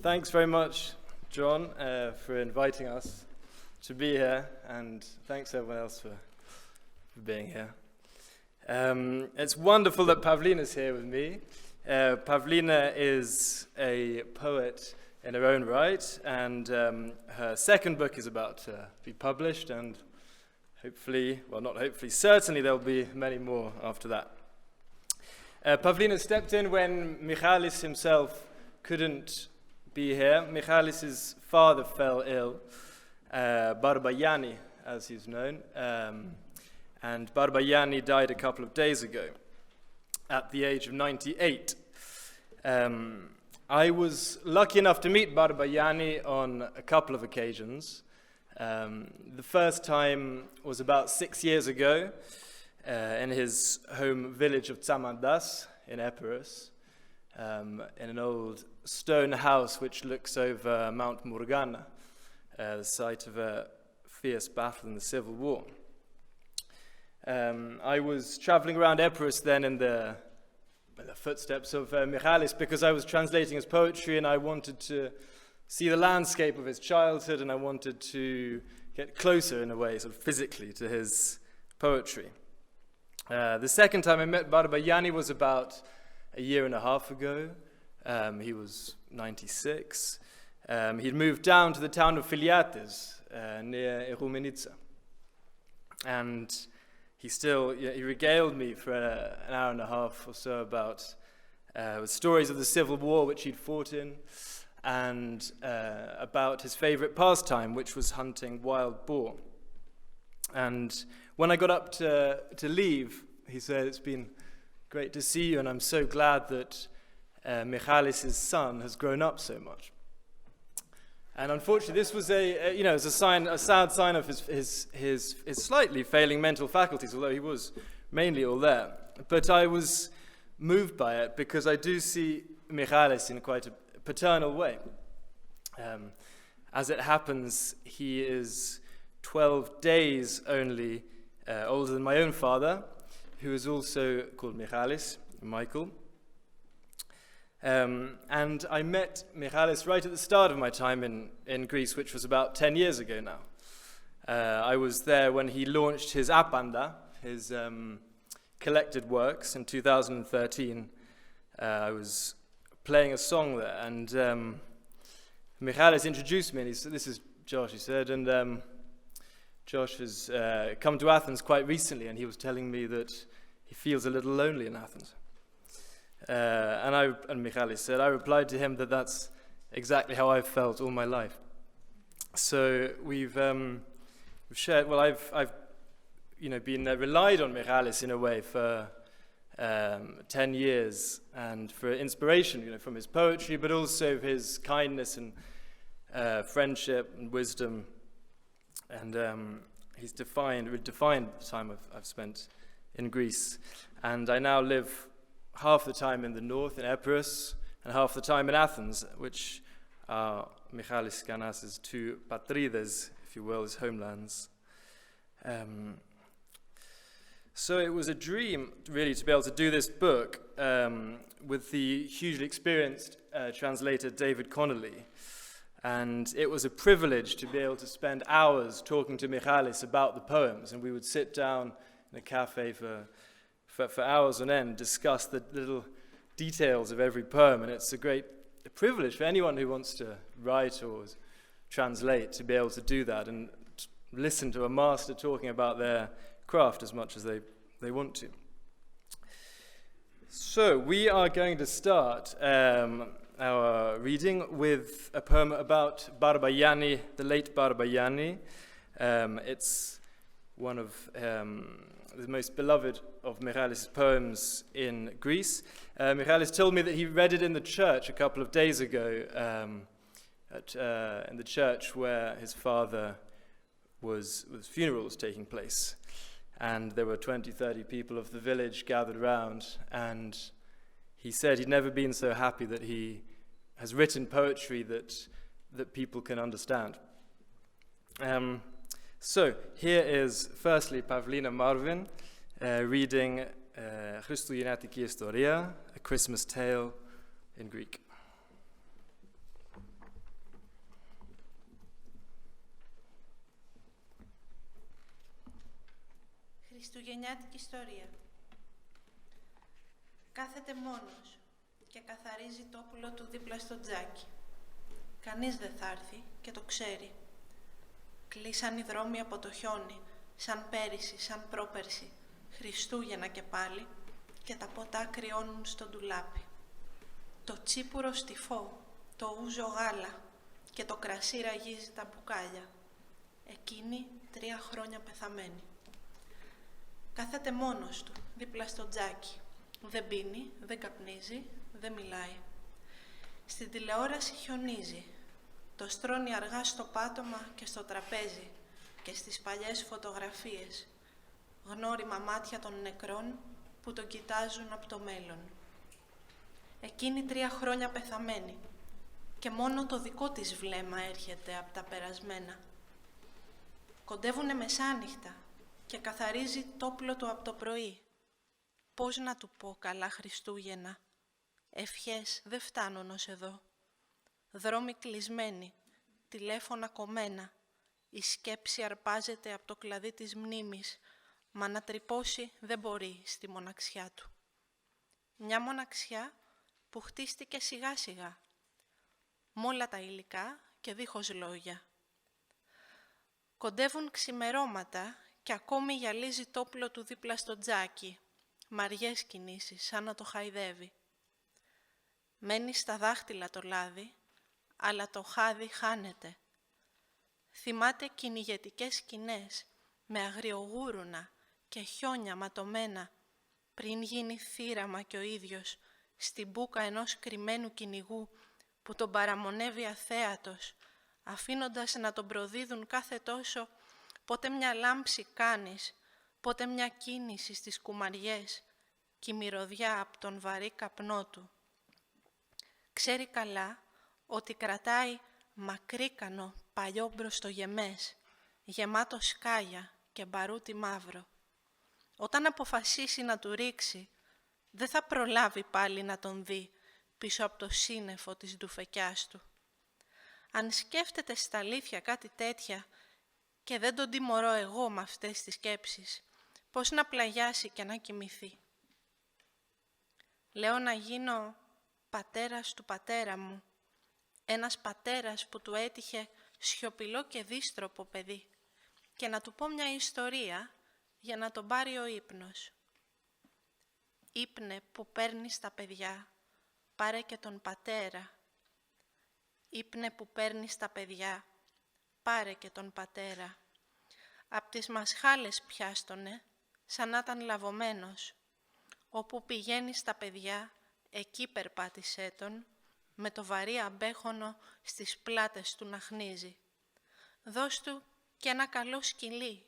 Thanks very much, John, for inviting us to be here, and thanks everyone else for being here. It's wonderful that Pavlina's here with me. Pavlina is a poet in her own right, and her second book is about to be published, and hopefully, well, not hopefully, certainly there'll be many more after that. Pavlina stepped in when Michalis himself couldn't be here. Michalis' father fell ill, Barbayani, as he's known, and Barbayani died a couple of days ago at the age of 98. I was lucky enough to meet Barbayani on a couple of occasions. The first time was about 6 years ago in his home village of Tsamandas in Epirus, in an old stone house which looks over Mount Morgana, the site of a fierce battle in the Civil War. I was traveling around Epirus then in the footsteps of Michalis, because I was translating his poetry and I wanted to see the landscape of his childhood, and I wanted to get closer in a way, sort of physically, to his poetry. The second time I met Barbayani was about a year and a half ago. He was 96. He'd moved down to the town of Filiates, near Eroumenitsa. And he regaled me for an hour and a half or so about stories of the Civil War which he'd fought in, and about his favorite pastime, which was hunting wild boar. And when I got up to leave, he said, "It's been great to see you, and I'm so glad that Michalis' son has grown up so much. And unfortunately, this was a sad sign of his slightly failing mental faculties, although he was mainly all there. But I was moved by it because I do see Michalis in quite a paternal way. As it happens, he is 12 days only older than my own father, who is also called Michalis, Michael. And I met Michalis right at the start of my time in Greece, which was about 10 years ago now. I was there when he launched his Apanda, his collected works, in 2013. I was playing a song there, and Michalis introduced me, and he said, "This is Josh," he said, and Josh has come to Athens quite recently, and he was telling me that he feels a little lonely in Athens. And Michalis said, I replied to him that that's exactly how I've felt all my life. So we've shared. Well, I've been relied on Michalis in a way for 10 years, and for inspiration, from his poetry, but also his kindness and friendship and wisdom. And he's redefined the time I've spent in Greece, and I now live half the time in the north, in Epirus, and half the time in Athens, which are Michalis Kanas's two patrides, if you will, his homelands. So it was a dream, really, to be able to do this book with the hugely experienced translator David Connolly. And it was a privilege to be able to spend hours talking to Michalis about the poems, and we would sit down in a cafe for hours on end, discuss the little details of every poem, and it's a great privilege for anyone who wants to write or translate to be able to do that and listen to a master talking about their craft as much as they want to. So we are going to start our reading with a poem about Barbayani, the late Barbayani. It's one of the most beloved of Michalis' poems in Greece. Michalis told me that he read it in the church a couple of days ago, in the church where his father was funeral was taking place. And there were 20, 30 people of the village gathered around, and he said he'd never been so happy that he has written poetry that people can understand. So here is firstly Pavlina Marvin reading Χριστουγεννιάτικη Ιστορία, a Christmas tale in Greek. Χριστουγεννιάτικη ιστορία. Κάθεται μόνος και καθαρίζει το όπουλο του δίπλα στο τζάκι. Κανείς δεν θα έρθει και το ξέρει. Κλείσαν οι δρόμοι από το χιόνι, σαν πέρυσι, σαν πρόπερσι, Χριστούγεννα και πάλι, και τα ποτά κρυώνουν στο ντουλάπι. Το τσίπουρο στυφό, το ούζο γάλα και το κρασί ραγίζει τα μπουκάλια. Εκείνη 3 χρόνια πεθαμένη. Κάθεται μόνος του, δίπλα στο τζάκι. Δεν πίνει, δεν καπνίζει, δεν μιλάει. Στην τηλεόραση χιονίζει. Το στρώνει αργά στο πάτωμα και στο τραπέζι και στις παλιές φωτογραφίες. Γνώριμα μάτια των νεκρών που τον κοιτάζουν από το μέλλον. Εκείνη 3 χρόνια πεθαμένη και μόνο το δικό της βλέμμα έρχεται από τα περασμένα. Κοντεύουνε μεσάνυχτα και καθαρίζει το όπλο του από το πρωί. Πώς να του πω καλά Χριστούγεννα. Ευχές δεν φτάνουν ως εδώ. Δρόμοι κλεισμένοι, τηλέφωνα κομμένα. Η σκέψη αρπάζεται από το κλαδί της μνήμης, μα να τρυπώσει δεν μπορεί στη μοναξιά του. Μια μοναξιά που χτίστηκε σιγά σιγά, μ' όλα τα υλικά και δίχως λόγια. Κοντεύουν ξημερώματα και ακόμη γυαλίζει το όπλο του δίπλα στο τζάκι, μ' αργές κινήσεις σαν να το χαϊδεύει. Μένει στα δάχτυλα το λάδι, αλλά το χάδι χάνεται. Θυμάται κυνηγετικές σκηνές με αγριογούρουνα και χιόνια ματωμένα πριν γίνει θύραμα και ο ίδιος στην μπούκα ενός κρυμμένου κυνηγού που τον παραμονεύει αθέατος, αφήνοντας να τον προδίδουν κάθε τόσο πότε μια λάμψη κάνεις, πότε μια κίνηση στις κουμαριές και η μυρωδιά από τον βαρύ καπνό του. Ξέρει καλά ότι κρατάει μακρύκανο παλιό μπροστογεμές, γεμάτο σκάλια και μπαρούτι μαύρο. Όταν αποφασίσει να του ρίξει, δεν θα προλάβει πάλι να τον δει πίσω από το σύννεφο της ντουφεκιάς του. Αν σκέφτεται στα αλήθεια κάτι τέτοια και δεν τον τιμωρώ εγώ με αυτές τις σκέψεις, πώς να πλαγιάσει και να κοιμηθεί. Λέω να γίνω πατέρας του πατέρα μου, ένας πατέρας που του έτυχε σιωπηλό και δύστροπο παιδί, και να του πω μια ιστορία για να τον πάρει ο ύπνος. Ήπνε που παίρνεις τα παιδιά, πάρε και τον πατέρα. Ήπνε που παίρνεις τα παιδιά, πάρε και τον πατέρα. Απ' τις μασχάλες πιάστονε, σαν να ήταν λαβωμένος. Όπου πηγαίνεις τα παιδιά, εκεί περπάτησέ τον, με το βαρύ αμπέχονο στις πλάτες του να χνίζει. Δώσ' του και ένα καλό σκυλί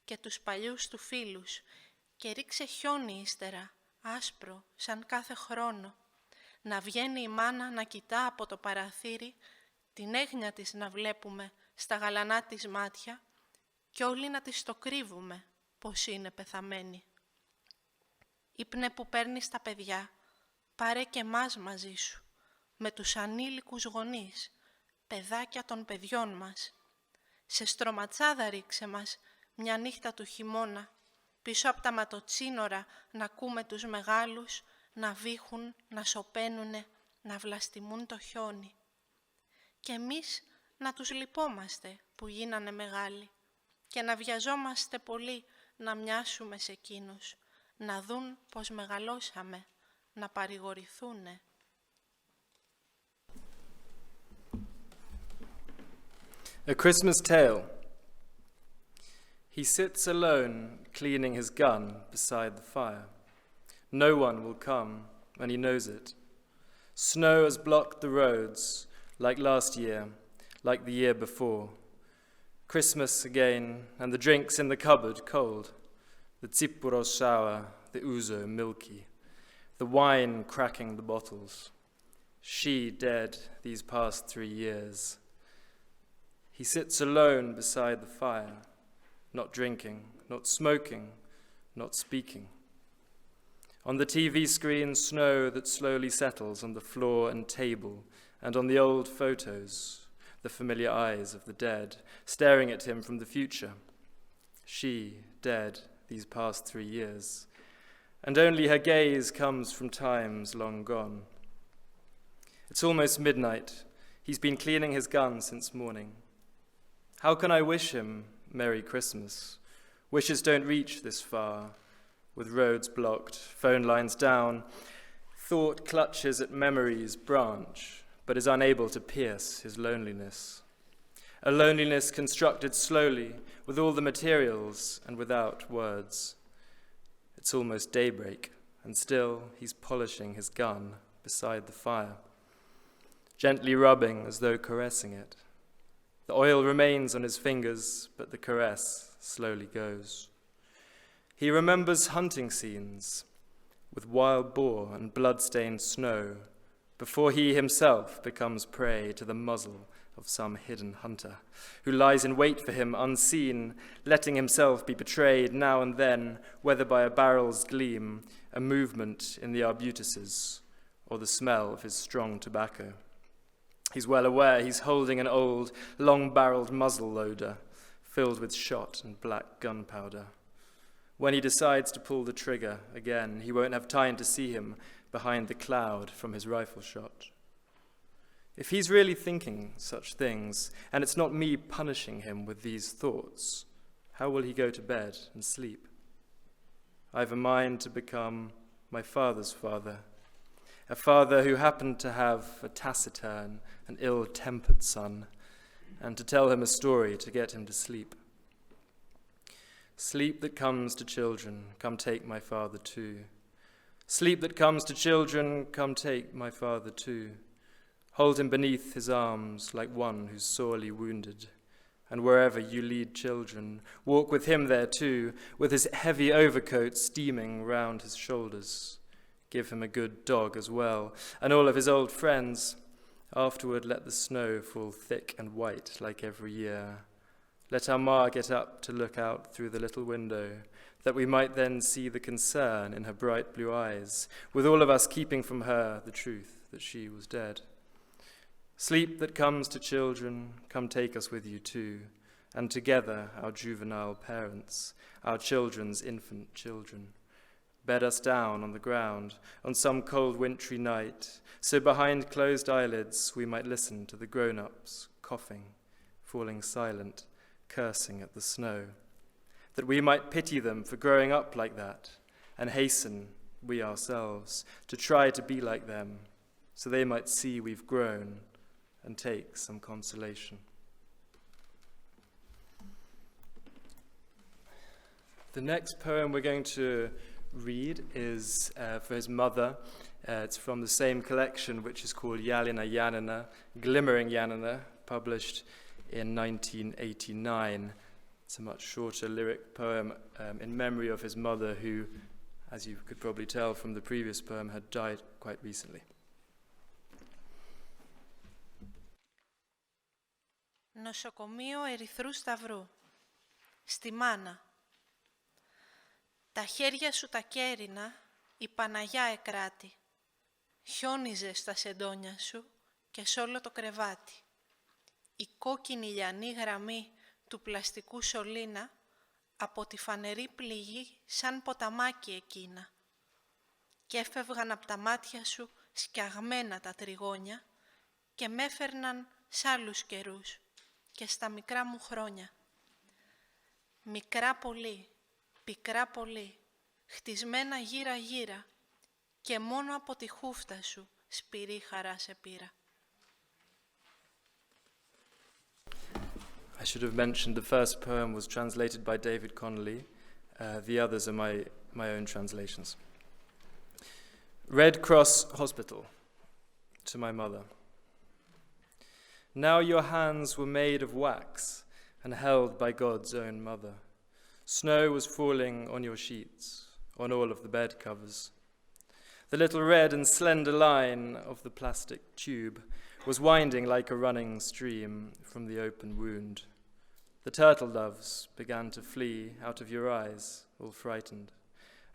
και τους παλιούς του φίλους και ρίξε χιόνι ύστερα, άσπρο, σαν κάθε χρόνο. Να βγαίνει η μάνα να κοιτά από το παραθύρι, την έγνοια της να βλέπουμε στα γαλανά της μάτια και όλοι να της το κρύβουμε πως είναι πεθαμένη. Ήπνε που παίρνεις τα παιδιά, πάρε και μας μαζί σου, με τους ανήλικους γονείς, παιδάκια των παιδιών μας. Σε στρωματσάδα ρίξε μας μια νύχτα του χειμώνα, πίσω από τα ματοτσίνορα να ακούμε τους μεγάλους να βήχουν, να σωπαίνουνε, να βλαστημούν το χιόνι. Και εμείς να τους λυπόμαστε που γίνανε μεγάλοι και να βιαζόμαστε πολύ να μοιάσουμε σε εκείνους, να δουν πως μεγαλώσαμε, να παρηγορηθούνε. A Christmas Tale. He sits alone, cleaning his gun beside the fire. No one will come, and he knows it. Snow has blocked the roads, like last year, like the year before. Christmas again, and the drinks in the cupboard cold. The tsippuros sour, the ouzo milky. The wine cracking the bottles. She dead these past 3 years. He sits alone beside the fire, not drinking, not smoking, not speaking. On the TV screen, snow that slowly settles on the floor and table, and on the old photos, the familiar eyes of the dead, staring at him from the future. She dead these past 3 years, and only her gaze comes from times long gone. It's almost midnight. He's been cleaning his gun since morning. How can I wish him Merry Christmas? Wishes don't reach this far. With roads blocked, phone lines down, thought clutches at memory's branch, but is unable to pierce his loneliness. A loneliness constructed slowly, with all the materials and without words. It's almost daybreak, and still he's polishing his gun beside the fire, gently rubbing as though caressing it. The oil remains on his fingers, but the caress slowly goes. He remembers hunting scenes with wild boar and blood-stained snow before he himself becomes prey to the muzzle of some hidden hunter who lies in wait for him unseen, letting himself be betrayed now and then, whether by a barrel's gleam, a movement in the arbutuses, or the smell of his strong tobacco. He's well aware he's holding an old, long-barreled muzzle loader filled with shot and black gunpowder. When he decides to pull the trigger again, he won't have time to see him behind the cloud from his rifle shot. If he's really thinking such things, and it's not me punishing him with these thoughts, how will he go to bed and sleep? I've a mind to become my father's father, a father who happened to have a taciturn and ill-tempered son, and to tell him a story to get him to sleep. Sleep that comes to children, come take my father too. Sleep that comes to children, come take my father too. Hold him beneath his arms like one who's sorely wounded. And wherever you lead children, walk with him there too, with his heavy overcoat steaming round his shoulders. Give him a good dog as well, and all of his old friends. Afterward let the snow fall thick and white like every year. Let our Ma get up to look out through the little window, that we might then see the concern in her bright blue eyes, with all of us keeping from her the truth that she was dead. Sleep that comes to children, come take us with you too, and together our juvenile parents, our children's infant children. Bed us down on the ground on some cold wintry night, so behind closed eyelids we might listen to the grown-ups coughing, falling silent, cursing at the snow, that we might pity them for growing up like that, and hasten, we ourselves, to try to be like them, so they might see we've grown and take some consolation. The next poem we're going to read is for his mother. It's from the same collection, which is called Yalina Yanina, Glimmering Yanina, published in 1989. It's a much shorter lyric poem in memory of his mother, who, as you could probably tell from the previous poem, had died quite recently. Νοσοκομείο Ερυθρού Σταυρού. Στη μάνα. Τα χέρια σου τα κέρινα, η Παναγιά εκράτη. Χιόνιζε στα σεντόνια σου και σ' όλο το κρεβάτι. Η κόκκινη λιανή γραμμή του πλαστικού σωλήνα από τη φανερή πληγή σαν ποταμάκι εκείνα. Και έφευγαν από τα μάτια σου σκιαγμένα τα τριγώνια και με έφερναν σ' άλλους καιρούς και στα μικρά μου χρόνια. Μικρά πολύ, πικρά πολύ, χτισμένα γύρα-γύρα και μόνο από τη χούφτα σου σπυρί χαρά σε πήρα. I should have mentioned the first poem was translated by David Connolly. The others are my own translations. Red Cross Hospital, to my mother. Now your hands were made of wax and held by God's own mother. Snow was falling on your sheets, on all of the bed covers. The little red and slender line of the plastic tube was winding like a running stream from the open wound. The turtle doves began to flee out of your eyes, all frightened,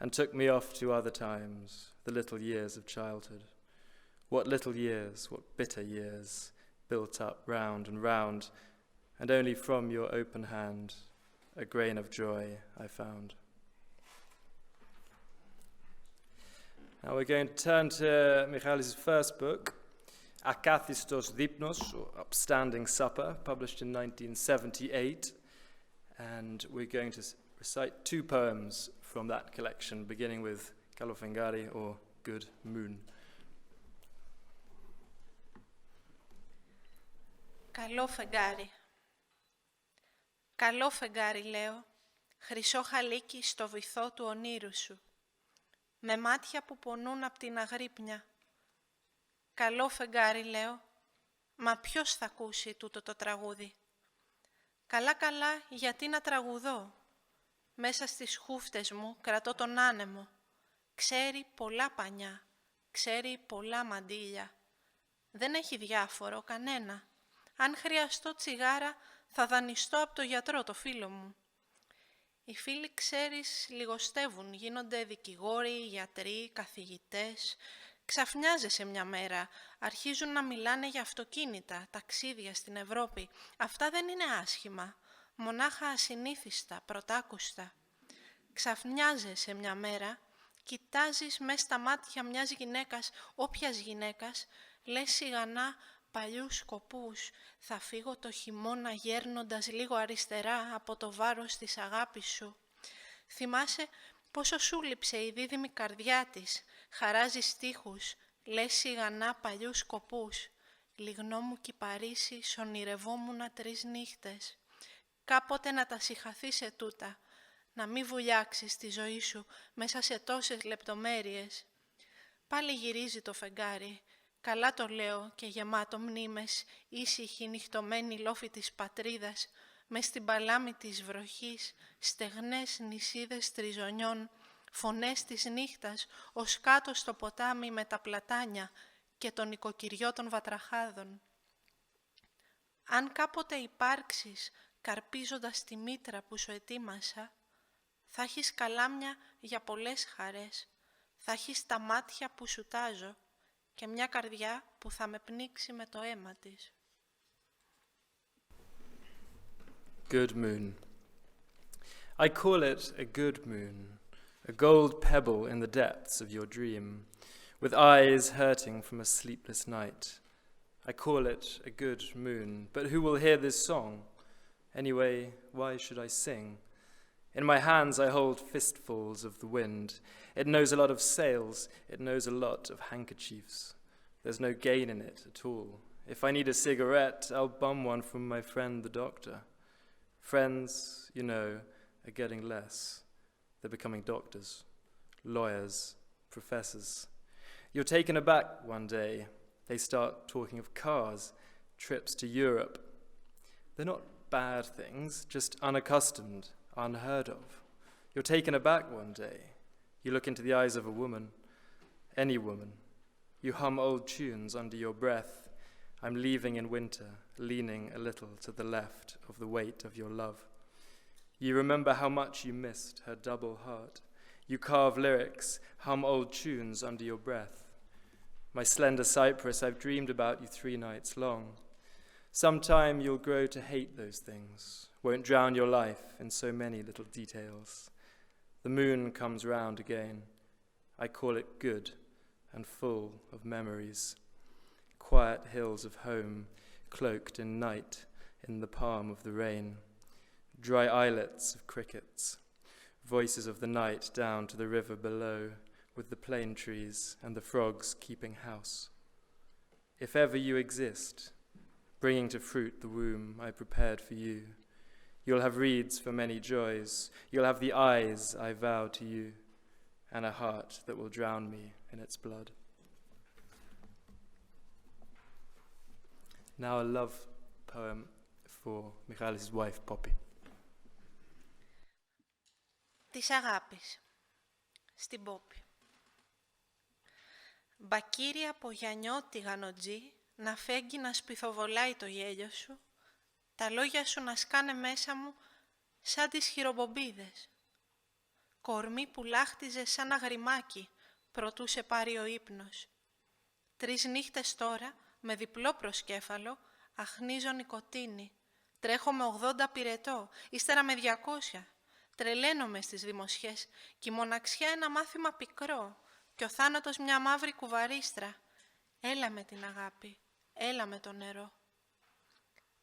and took me off to other times, the little years of childhood. What little years, what bitter years, built up round and round, and only from your open hand a grain of joy I found. Now we're going to turn to Michalis' first book, Akathistos Dipnos, or Upstanding Supper, published in 1978, and we're going to recite two poems from that collection, beginning with Kalofengari, or Good Moon. Καλό φεγγάρι. Καλό φεγγάρι, λέω, χρυσό χαλίκι στο βυθό του ονείρου σου, με μάτια που πονούν απ' την αγρύπνια. Καλό φεγγάρι, λέω, μα ποιος θα ακούσει τούτο το τραγούδι. Καλά-καλά, γιατί να τραγουδώ. Μέσα στις χούφτες μου κρατώ τον άνεμο. Ξέρει πολλά πανιά, ξέρει πολλά μαντήλια. Δεν έχει διάφορο κανένα. Αν χρειαστώ τσιγάρα, θα δανειστώ από το γιατρό, το φίλο μου. Οι φίλοι, ξέρεις, λιγοστεύουν, γίνονται δικηγόροι, γιατροί, καθηγητές. Ξαφνιάζεσαι μια μέρα, αρχίζουν να μιλάνε για αυτοκίνητα, ταξίδια στην Ευρώπη. Αυτά δεν είναι άσχημα, μονάχα ασυνήθιστα, πρωτάκουστα. Ξαφνιάζεσαι μια μέρα, κοιτάζεις μες στα μάτια μιας γυναίκας, όποιας γυναίκας, λες σιγανά παλιούς σκοπούς. Θα φύγω το χειμώνα γέρνοντας λίγο αριστερά από το βάρος της αγάπης σου. Θυμάσαι πόσο σου λείψε η δίδυμη καρδιά της, χαράζει στίχους, λες σιγανά παλιούς σκοπούς. Λιγνό μου κυπαρίσι, ονειρευόμουνα 3 νύχτες. Κάποτε να τα συγχαθείς σε τούτα, να μη βουλιάξεις τη ζωή σου μέσα σε τόσες λεπτομέρειες. Πάλι γυρίζει το φεγγάρι, καλά το λέω και γεμάτο μνήμες, ήσυχη νυχτωμένη λόφη της πατρίδας, μες στην παλάμη της βροχής, στεγνές νησίδες τριζωνιών, φωνές της νύχτας, ως κάτω στο ποτάμι με τα πλατάνια και τον οικοκυριό των βατραχάδων. Αν κάποτε υπάρξεις, καρπίζοντας τη μήτρα που σου ετοίμασα, θα έχεις καλάμια για πολλές χαρές, θα έχεις τα μάτια που σου τάζω και μια καρδιά που θα με πνίξει με το αίμα της. Good moon. I call it a good moon, a gold pebble in the depths of your dream, with eyes hurting from a sleepless night. I call it a good moon, but who will hear this song? Anyway, why should I sing? In my hands I hold fistfuls of the wind. It knows a lot of sails, it knows a lot of handkerchiefs. There's no gain in it at all. If I need a cigarette, I'll bum one from my friend the doctor. Friends, you know, are getting less. They're becoming doctors, lawyers, professors. You're taken aback one day. They start talking of cars, trips to Europe. They're not bad things, just unaccustomed, unheard of. You're taken aback one day. You look into the eyes of a woman, any woman. You hum old tunes under your breath. I'm leaving in winter, leaning a little to the left of the weight of your love. You remember how much you missed her double heart. You carve lyrics, hum old tunes under your breath. My slender cypress, I've dreamed about you 3 nights long. Sometime you'll grow to hate those things, won't drown your life in so many little details. The moon comes round again. I call it good and full of memories. Quiet hills of home, cloaked in night, in the palm of the rain. Dry islets of crickets, voices of the night down to the river below, with the plane trees and the frogs keeping house. If ever you exist, bringing to fruit the womb I prepared for you, you'll have reeds for many joys, you'll have the eyes I vow to you, and a heart that will drown me in its blood. Now a love poem for Michalis' wife, Poppy. Της αγάπης. Στην Πόπη. Μπακύρι από Γιαννιώτη γανοτζή, να φέγγει να σπιθοβολάει το γέλιο σου, τα λόγια σου να σκάνε μέσα μου σαν τις χειροπομπίδες. Κορμί που λάχτιζε σαν αγριμάκι, προτού σε πάρει ο ύπνος. 3 νύχτες τώρα, με διπλό προσκέφαλο, αχνίζω νοικοτίνη. Τρέχω με 80 πυρετό, ύστερα με 200. Τρελαίνομαι στις δημοσιές και η μοναξιά ένα μάθημα πικρό και ο θάνατος μια μαύρη κουβαρίστρα. Έλα με την αγάπη, έλα με το νερό.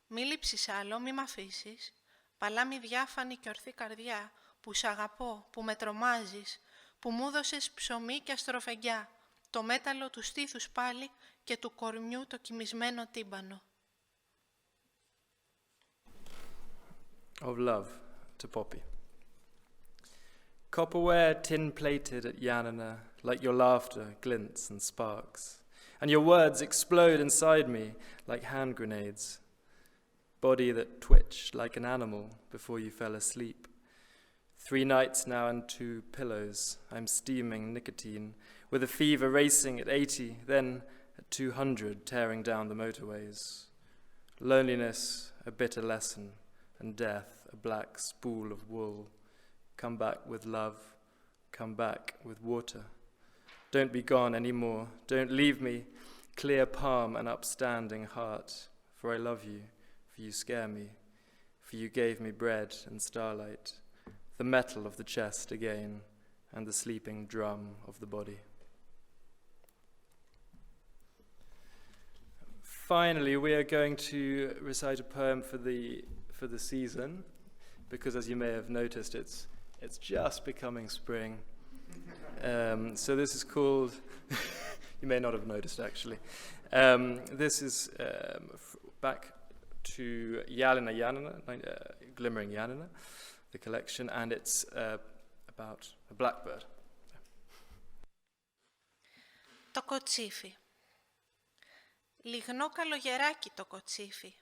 Μη λείψεις άλλο, μη μ' αφήσεις, παλάμη διάφανη και ορθή καρδιά, που σ' αγαπώ, που με τρομάζεις, που μου δώσες ψωμί και αστροφεγγιά, το μέταλλο του στήθους πάλι και του κορμιού το κοιμισμένο τύμπανο. Of love to Poppy. Copperware tin-plated at Yanina, like your laughter glints and sparks, and your words explode inside me like hand grenades. Body that twitched like an animal before you fell asleep. 3 nights now and 2 pillows, I'm steaming nicotine, with a fever racing at 80, then at 200 tearing down the motorways. Loneliness, a bitter lesson, and death, a black spool of wool. Come back with love, come back with water. Don't be gone anymore, don't leave me, clear palm and upstanding heart, for I love you, for you scare me, for you gave me bread and starlight, the metal of the chest again, and the sleeping drum of the body. Finally, we are going to recite a poem for the season, because as you may have noticed, it's just becoming spring. So this is called, you may not have noticed actually, this is back to Yanina, Glimmering Yanina, the collection, and it's about a blackbird. Το κοτσίφι. Λιγνό καλογεράκι το κοτσίφι.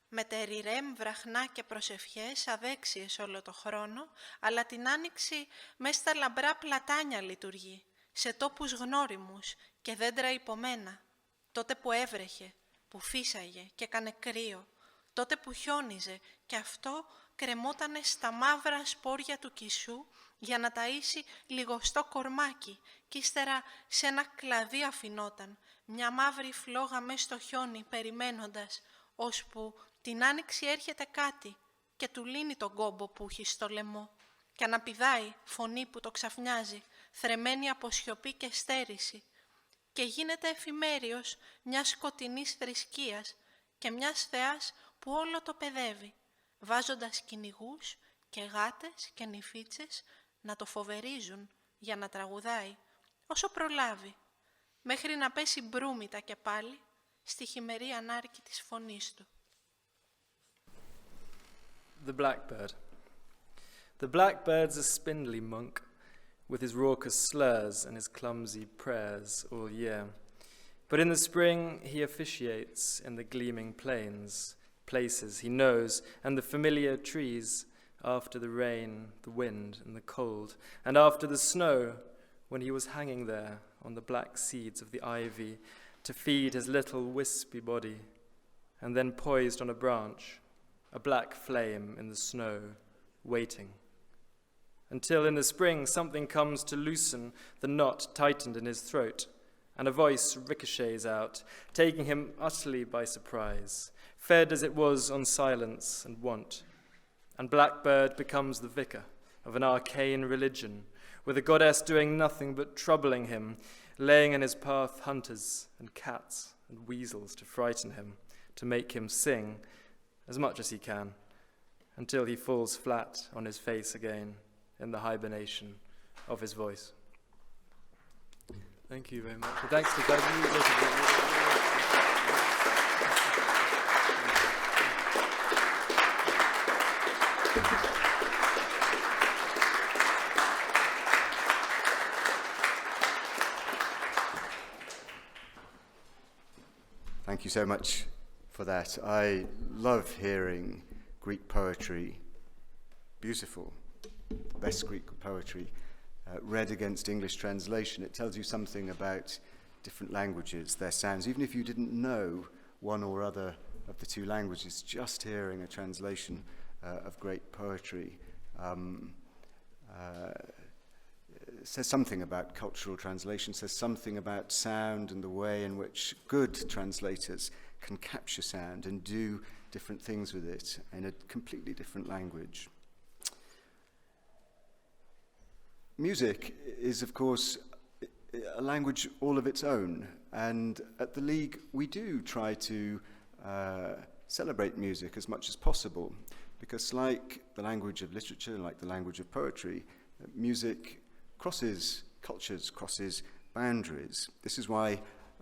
Με τεριρέμ, βραχνά και προσευχές αδέξιες όλο το χρόνο, αλλά την άνοιξη μες στα λαμπρά πλατάνια λειτουργεί, σε τόπους γνώριμους και δέντρα υπομένα. Τότε που έβρεχε, που φύσαγε και κάνε κρύο, τότε που χιόνιζε και αυτό κρεμότανε στα μαύρα σπόρια του κισού για να ταΐσει λιγοστό κορμάκι κι ύστερα σε ένα κλαδί αφινόταν, μια μαύρη φλόγα μες στο χιόνι περιμένοντας, ώσπου την άνοιξη έρχεται κάτι και του λύνει τον κόμπο που έχει στο λαιμό και αναπηδάει φωνή που το ξαφνιάζει, θρεμμένη από σιωπή και στέρηση και γίνεται εφημέριος μιας σκοτεινής θρησκείας και μιας θεάς που όλο το παιδεύει, βάζοντας κυνηγούς και γάτες και νηφίτσες να το φοβερίζουν για να τραγουδάει, όσο προλάβει, μέχρι να πέσει μπρούμητα και πάλι στη χειμερή ανάρκη της φωνής του. The blackbird. The blackbird's a spindly monk, with his raucous slurs and his clumsy prayers all year. But in the spring he officiates in the gleaming plains, places he knows, and the familiar trees, after the rain, the wind, and the cold, and after the snow, when he was hanging there on the black seeds of the ivy to feed his little wispy body, and then poised on a branch, a black flame in the snow, waiting. Until in the spring something comes to loosen the knot tightened in his throat, and a voice ricochets out, taking him utterly by surprise, fed as it was on silence and want. And Blackbird becomes the vicar of an arcane religion, with a goddess doing nothing but troubling him, laying in his path hunters and cats and weasels to frighten him, to make him sing as much as he can, until he falls flat on his face again in the hibernation of his voice. Thank you very much. And thanks to Thank you so much for that. I love hearing Greek poetry, beautiful, the best Greek poetry, read against English translation. It tells you something about different languages, their sounds. Even if you didn't know one or other of the two languages, just hearing a translation of great poetry says something about cultural translation, says something about sound and the way in which good translators can capture sound and do different things with it in a completely different language. Music is, of course, a language all of its own, and at the League we do try to celebrate music as much as possible, because like the language of literature, like the language of poetry, music crosses cultures, crosses boundaries. This is why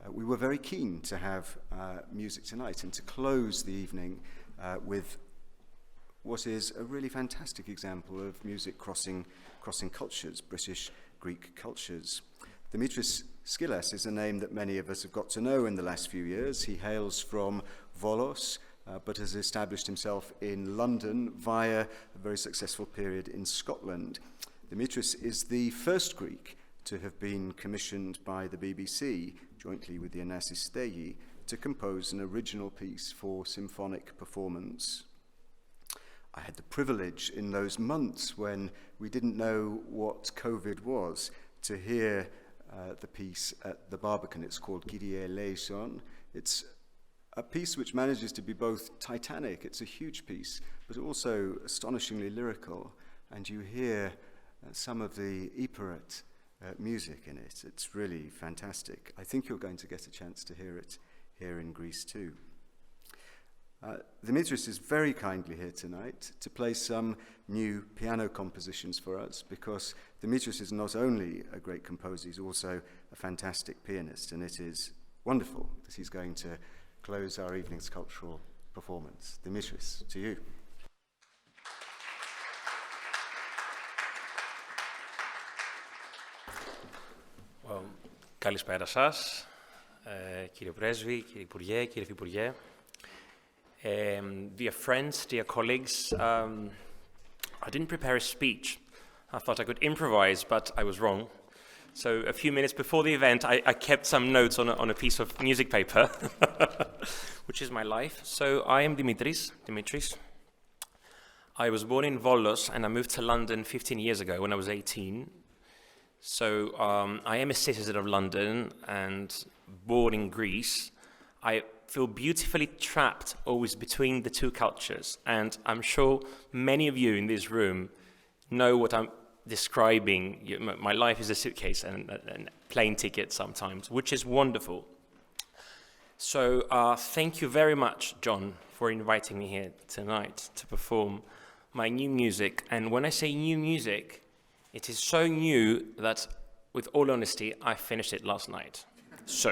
we were very keen to have music tonight and to close the evening with what is a really fantastic example of music crossing cultures, British Greek cultures. Dimitris Skilas is a name that many of us have got to know in the last few years. He hails from Volos, but has established himself in London via a very successful period in Scotland. Dimitris is the first Greek to have been commissioned by the BBC, jointly with the Athanasios C, to compose an original piece for symphonic performance. I had the privilege in those months when we didn't know what COVID was to hear the piece at the Barbican. It's called Kyrie Eleison. It's a piece which manages to be both titanic, it's a huge piece, but also astonishingly lyrical, and you hear some of the Epirat music in it. It's really fantastic. I think you're going to get a chance to hear it here in Greece too. Dimitris is very kindly here tonight to play some new piano compositions for us, because Dimitris is not only a great composer, he's also a fantastic pianist, and it is wonderful that he's going to close our evening's cultural performance. Dimitris, to you. Well, Καλησπέρα σας, κύριε Πρέσβη, κύριε Υπουργέ, κύριε Υφυπουργέ. Dear friends, dear colleagues, I didn't prepare a speech. I thought I could improvise, but I was wrong. So a few minutes before the event, I kept some notes on a piece of music paper, which is my life. So I am Dimitris. I was born in Volos, and I moved to London 15 years ago when I was 18. So I am a citizen of London and born in Greece. I feel beautifully trapped always between the two cultures, and I'm sure many of you in this room know what I'm describing. My life is a suitcase and a plane ticket sometimes, which is wonderful. So thank you very much, John, for inviting me here tonight to perform my new music. And when I say new music, it is so new that, with all honesty, I finished it last night. So,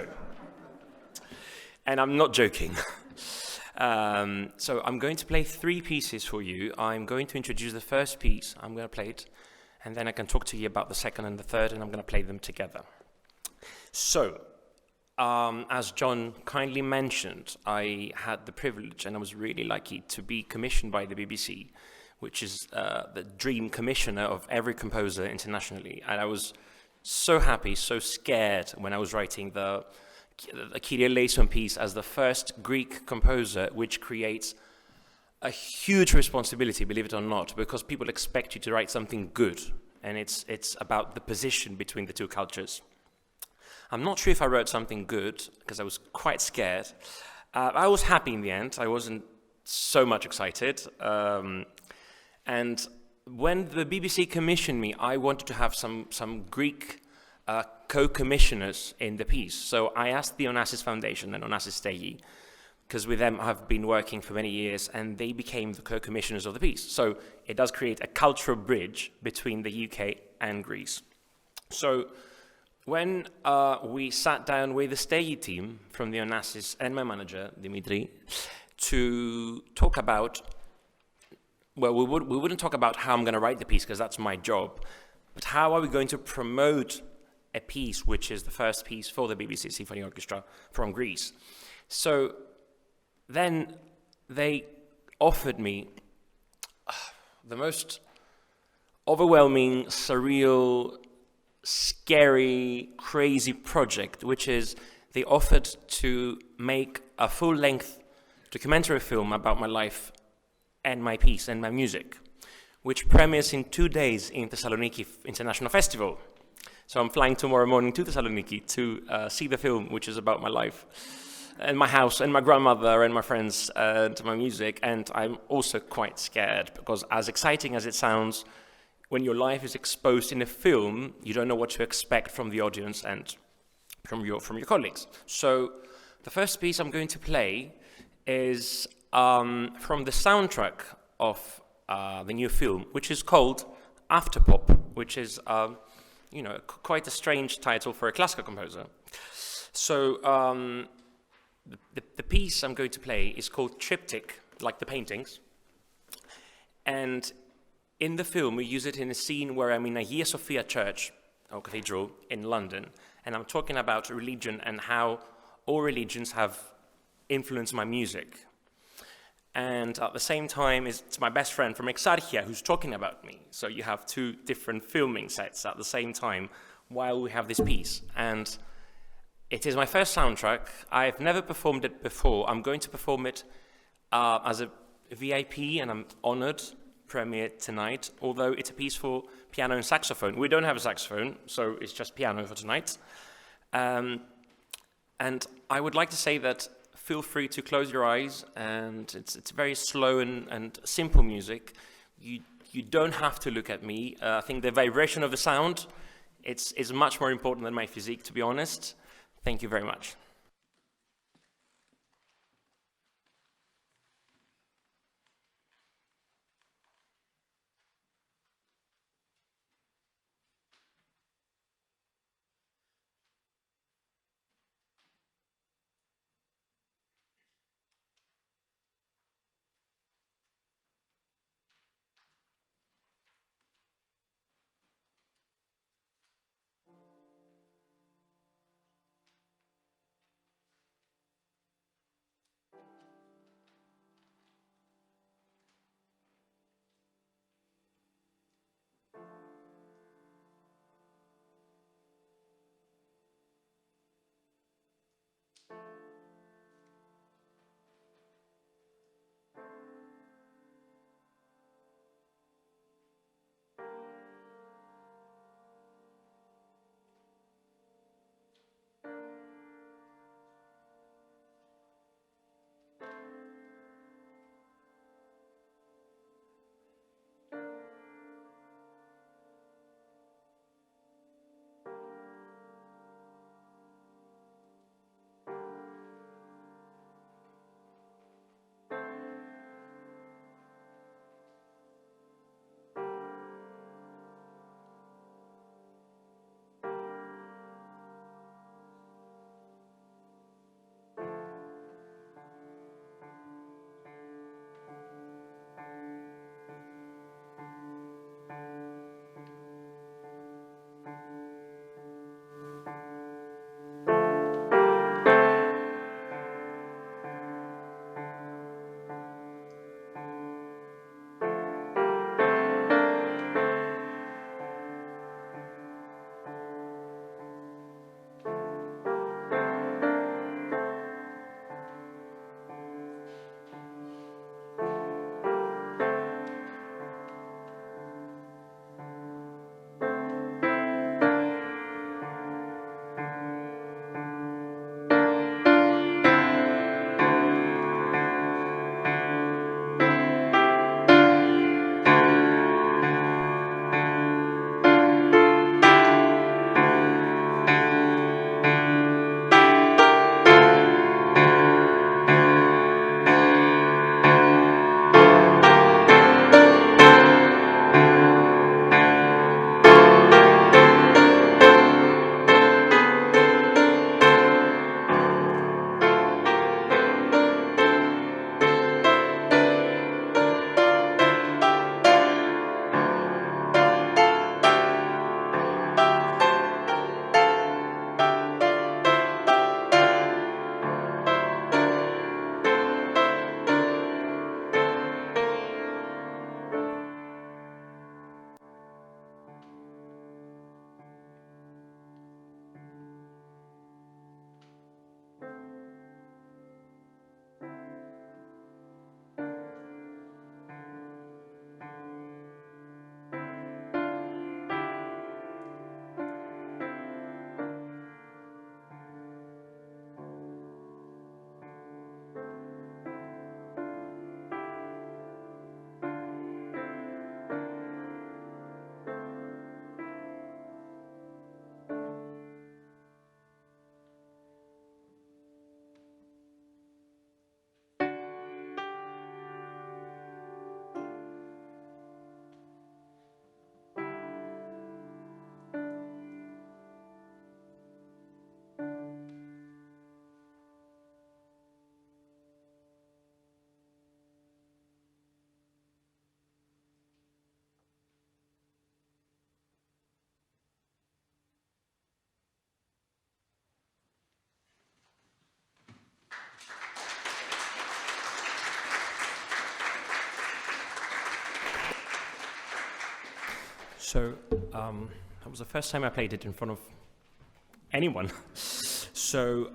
and I'm not joking. So I'm going to play 3 pieces for you. I'm going to introduce the first piece. I'm going to play it, and then I can talk to you about the second and the third, and I'm going to play them together. So, as John kindly mentioned, I had the privilege, and I was really lucky, to be commissioned by the BBC, which is the dream commissioner of every composer internationally. And I was so happy, so scared when I was writing the Kyrie eleison piece as the first Greek composer, which creates a huge responsibility, believe it or not, because people expect you to write something good, and it's about the position between the two cultures. I'm not sure if I wrote something good, because I was quite scared. I was happy in the end. I wasn't so much excited. And when the BBC commissioned me, I wanted to have some Greek co-commissioners in the piece. So I asked the Onassis Foundation and Onassis Stegi, because with them I've been working for many years, and they became the co-commissioners of the piece. So it does create a cultural bridge between the UK and Greece. So when we sat down with the Stegi team from the Onassis and my manager, Dimitri, to talk about, well, we wouldn't talk about how I'm going to write the piece, because that's my job, but how are we going to promote a piece which is the first piece for the BBC Symphony Orchestra from Greece. So then they offered me the most overwhelming, surreal, scary, crazy project, which is they offered to make a full-length documentary film about my life and my piece and my music, which premieres in 2 days in Thessaloniki International Festival. So I'm flying tomorrow morning to Thessaloniki to see the film, which is about my life and my house and my grandmother and my friends and my music. And I'm also quite scared, because as exciting as it sounds, when your life is exposed in a film, you don't know what to expect from the audience and from your colleagues. So the first piece I'm going to play is from the soundtrack of the new film, which is called Afterpop, which is quite a strange title for a classical composer. So the piece I'm going to play is called Triptych, like the paintings. And in the film, we use it in a scene where I'm in Hagia Sophia Church, or cathedral, in London. And I'm talking about religion and how all religions have influenced my music. And at the same time, it's my best friend from Exarchia who's talking about me. So you have 2 different filming sets at the same time while we have this piece. And it is my first soundtrack. I've never performed it before. I'm going to perform it as a VIP, and I'm honored, premiere tonight, although it's a piece for piano and saxophone. We don't have a saxophone, so it's just piano for tonight. And I would like to say that feel free to close your eyes, and it's very slow and simple music. You don't have to look at me. I think the vibration of the sound is much more important than my physique, to be honest. Thank you very much. So that was the first time I played it in front of anyone. So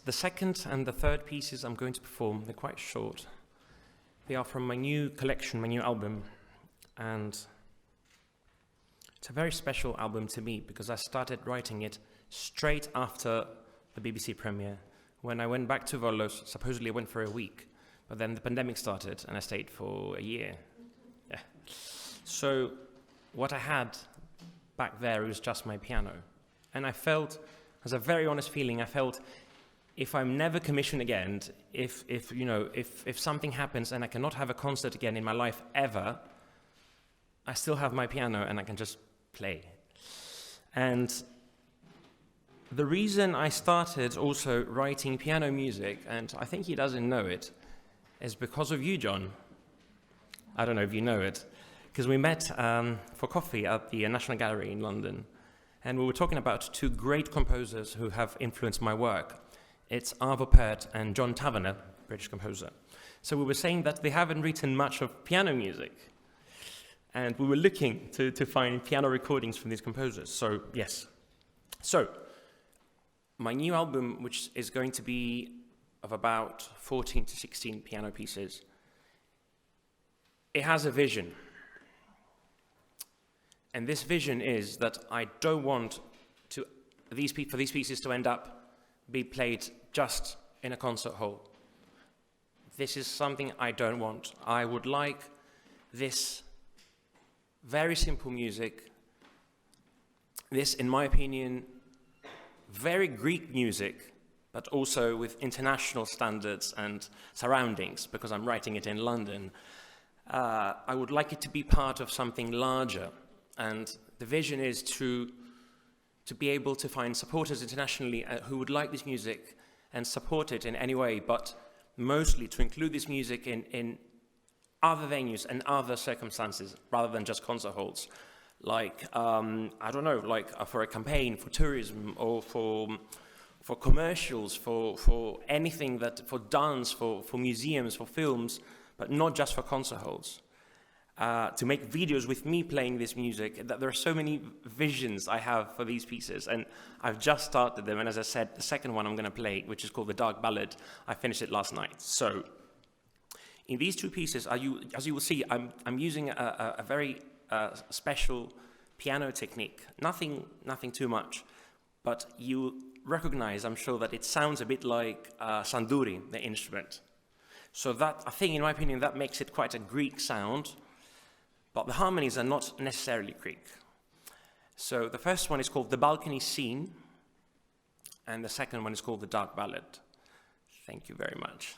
the second and the third pieces I'm going to perform, they're quite short. They are from my new collection, my new album, and it's a very special album to me because I started writing it straight after the BBC premiere. When I went back to Volos, supposedly I went for a week, but then the pandemic started and I stayed for a year. Yeah. So what I had back there was just my piano. And I felt, as a very honest feeling, I felt if I'm never commissioned again, if something happens and I cannot have a concert again in my life ever, I still have my piano and I can just play. And the reason I started also writing piano music, and I think he doesn't know it, is because of you, John. I don't know if you know it, because we met for coffee at the National Gallery in London, and we were talking about two great composers who have influenced my work. It's Arvo Pärt and John Tavener, British composer. So we were saying that they haven't written much of piano music, and we were looking to find piano recordings from these composers. So, yes. So, my new album, which is going to be of about 14 to 16 piano pieces, it has a vision. And this vision is that I don't want for these pieces to end up be played just in a concert hall. This is something I don't want. I would like this very simple music, this, in my opinion, very Greek music, but also with international standards and surroundings, because I'm writing it in London. I would like it to be part of something larger, and the vision is to be able to find supporters internationally who would like this music and support it in any way, but mostly to include this music in other venues and other circumstances rather than just concert halls. Like, I don't know, like for a campaign, for tourism, or for commercials, for anything for dance, for museums, for films, but not just for concert halls. To make videos with me playing this music. There are so many visions I have for these pieces, and I've just started them. And as I said, the second one I'm going to play, which is called The Dark Ballad, I finished it last night. So, in these two pieces, as you will see, I'm using a very special piano technique. Nothing too much, but you recognize, I'm sure, that it sounds a bit like sanduri, the instrument. So that, I think, in my opinion, that makes it quite a Greek sound. But the harmonies are not necessarily Greek. So the first one is called The Balcony Scene, and the second one is called The Dark Ballad. Thank you very much.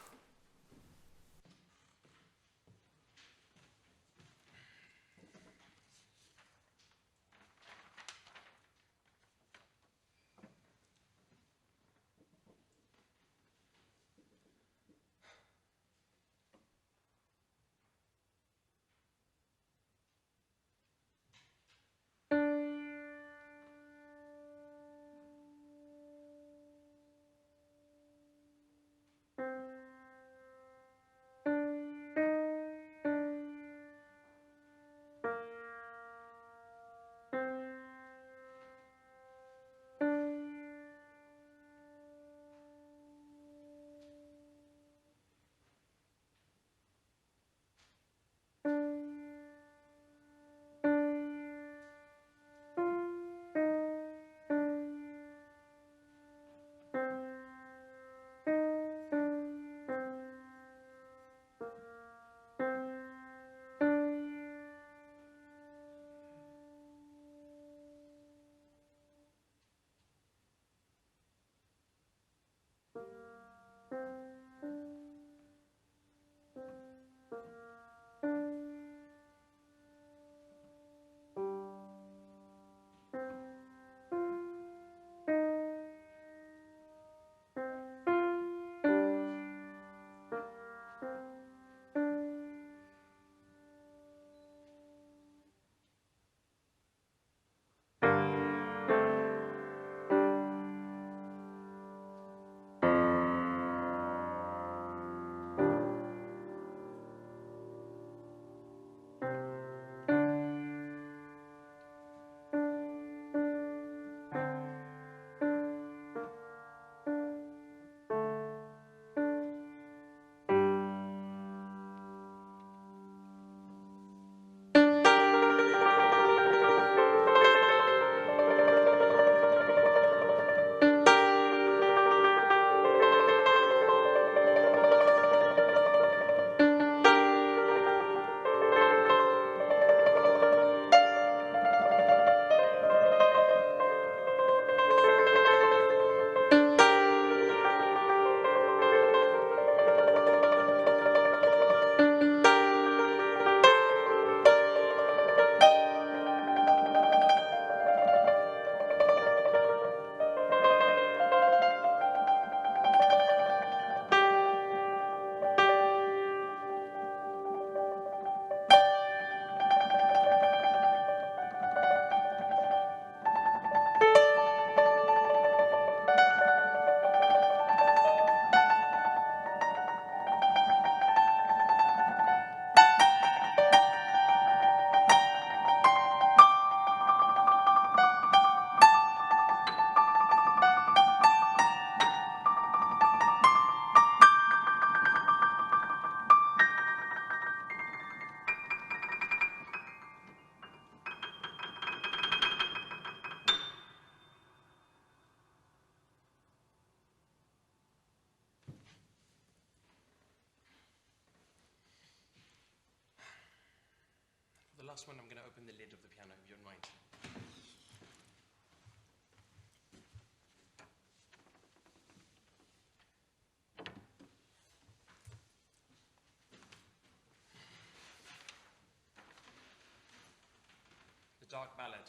last one, I'm going to open the lid of the piano, if you don't mind. The Dark Ballad.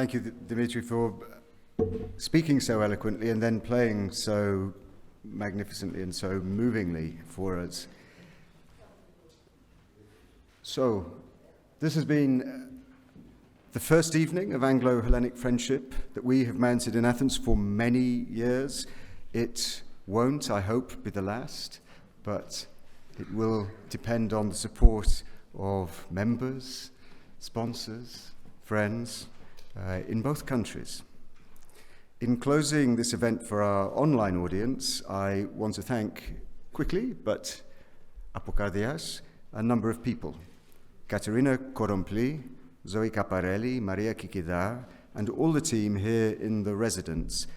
Thank you, Dimitri, for speaking so eloquently and then playing so magnificently and so movingly for us. So, this has been the first evening of Anglo-Hellenic friendship that we have mounted in Athens for many years. It won't, I hope, be the last, but it will depend on the support of members, sponsors, friends in both countries. In closing this event for our online audience, I want to thank quickly, but apokardias, a number of people. Katerina Korompli, Zoe Caparelli, Maria Kikida, and all the team here in the residence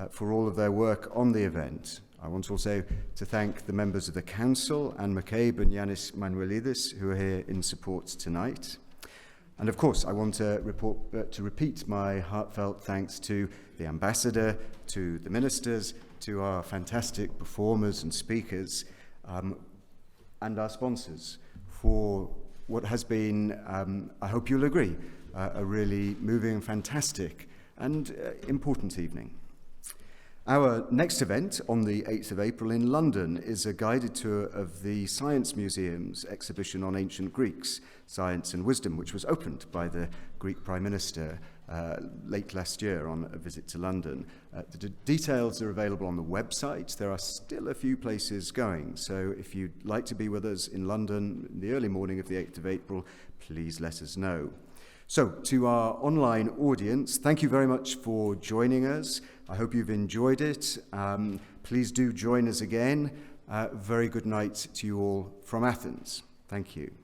for all of their work on the event. I want also to thank the members of the Council, Anne McCabe and Yanis Manuelidis, who are here in support tonight. And of course, I want to repeat my heartfelt thanks to the Ambassador, to the ministers, to our fantastic performers and speakers, and our sponsors for what has been, I hope you'll agree, a really moving, fantastic, and important evening. Our next event on the 8th of April in London is a guided tour of the Science Museum's exhibition on ancient Greeks, Science and Wisdom, which was opened by the Greek Prime Minister late last year on a visit to London. The details are available on the website. There are still a few places going, so if you'd like to be with us in London in the early morning of the 8th of April, please let us know. So, to our online audience, thank you very much for joining us. I hope you've enjoyed it. Please do join us again. Very good night to you all from Athens. Thank you.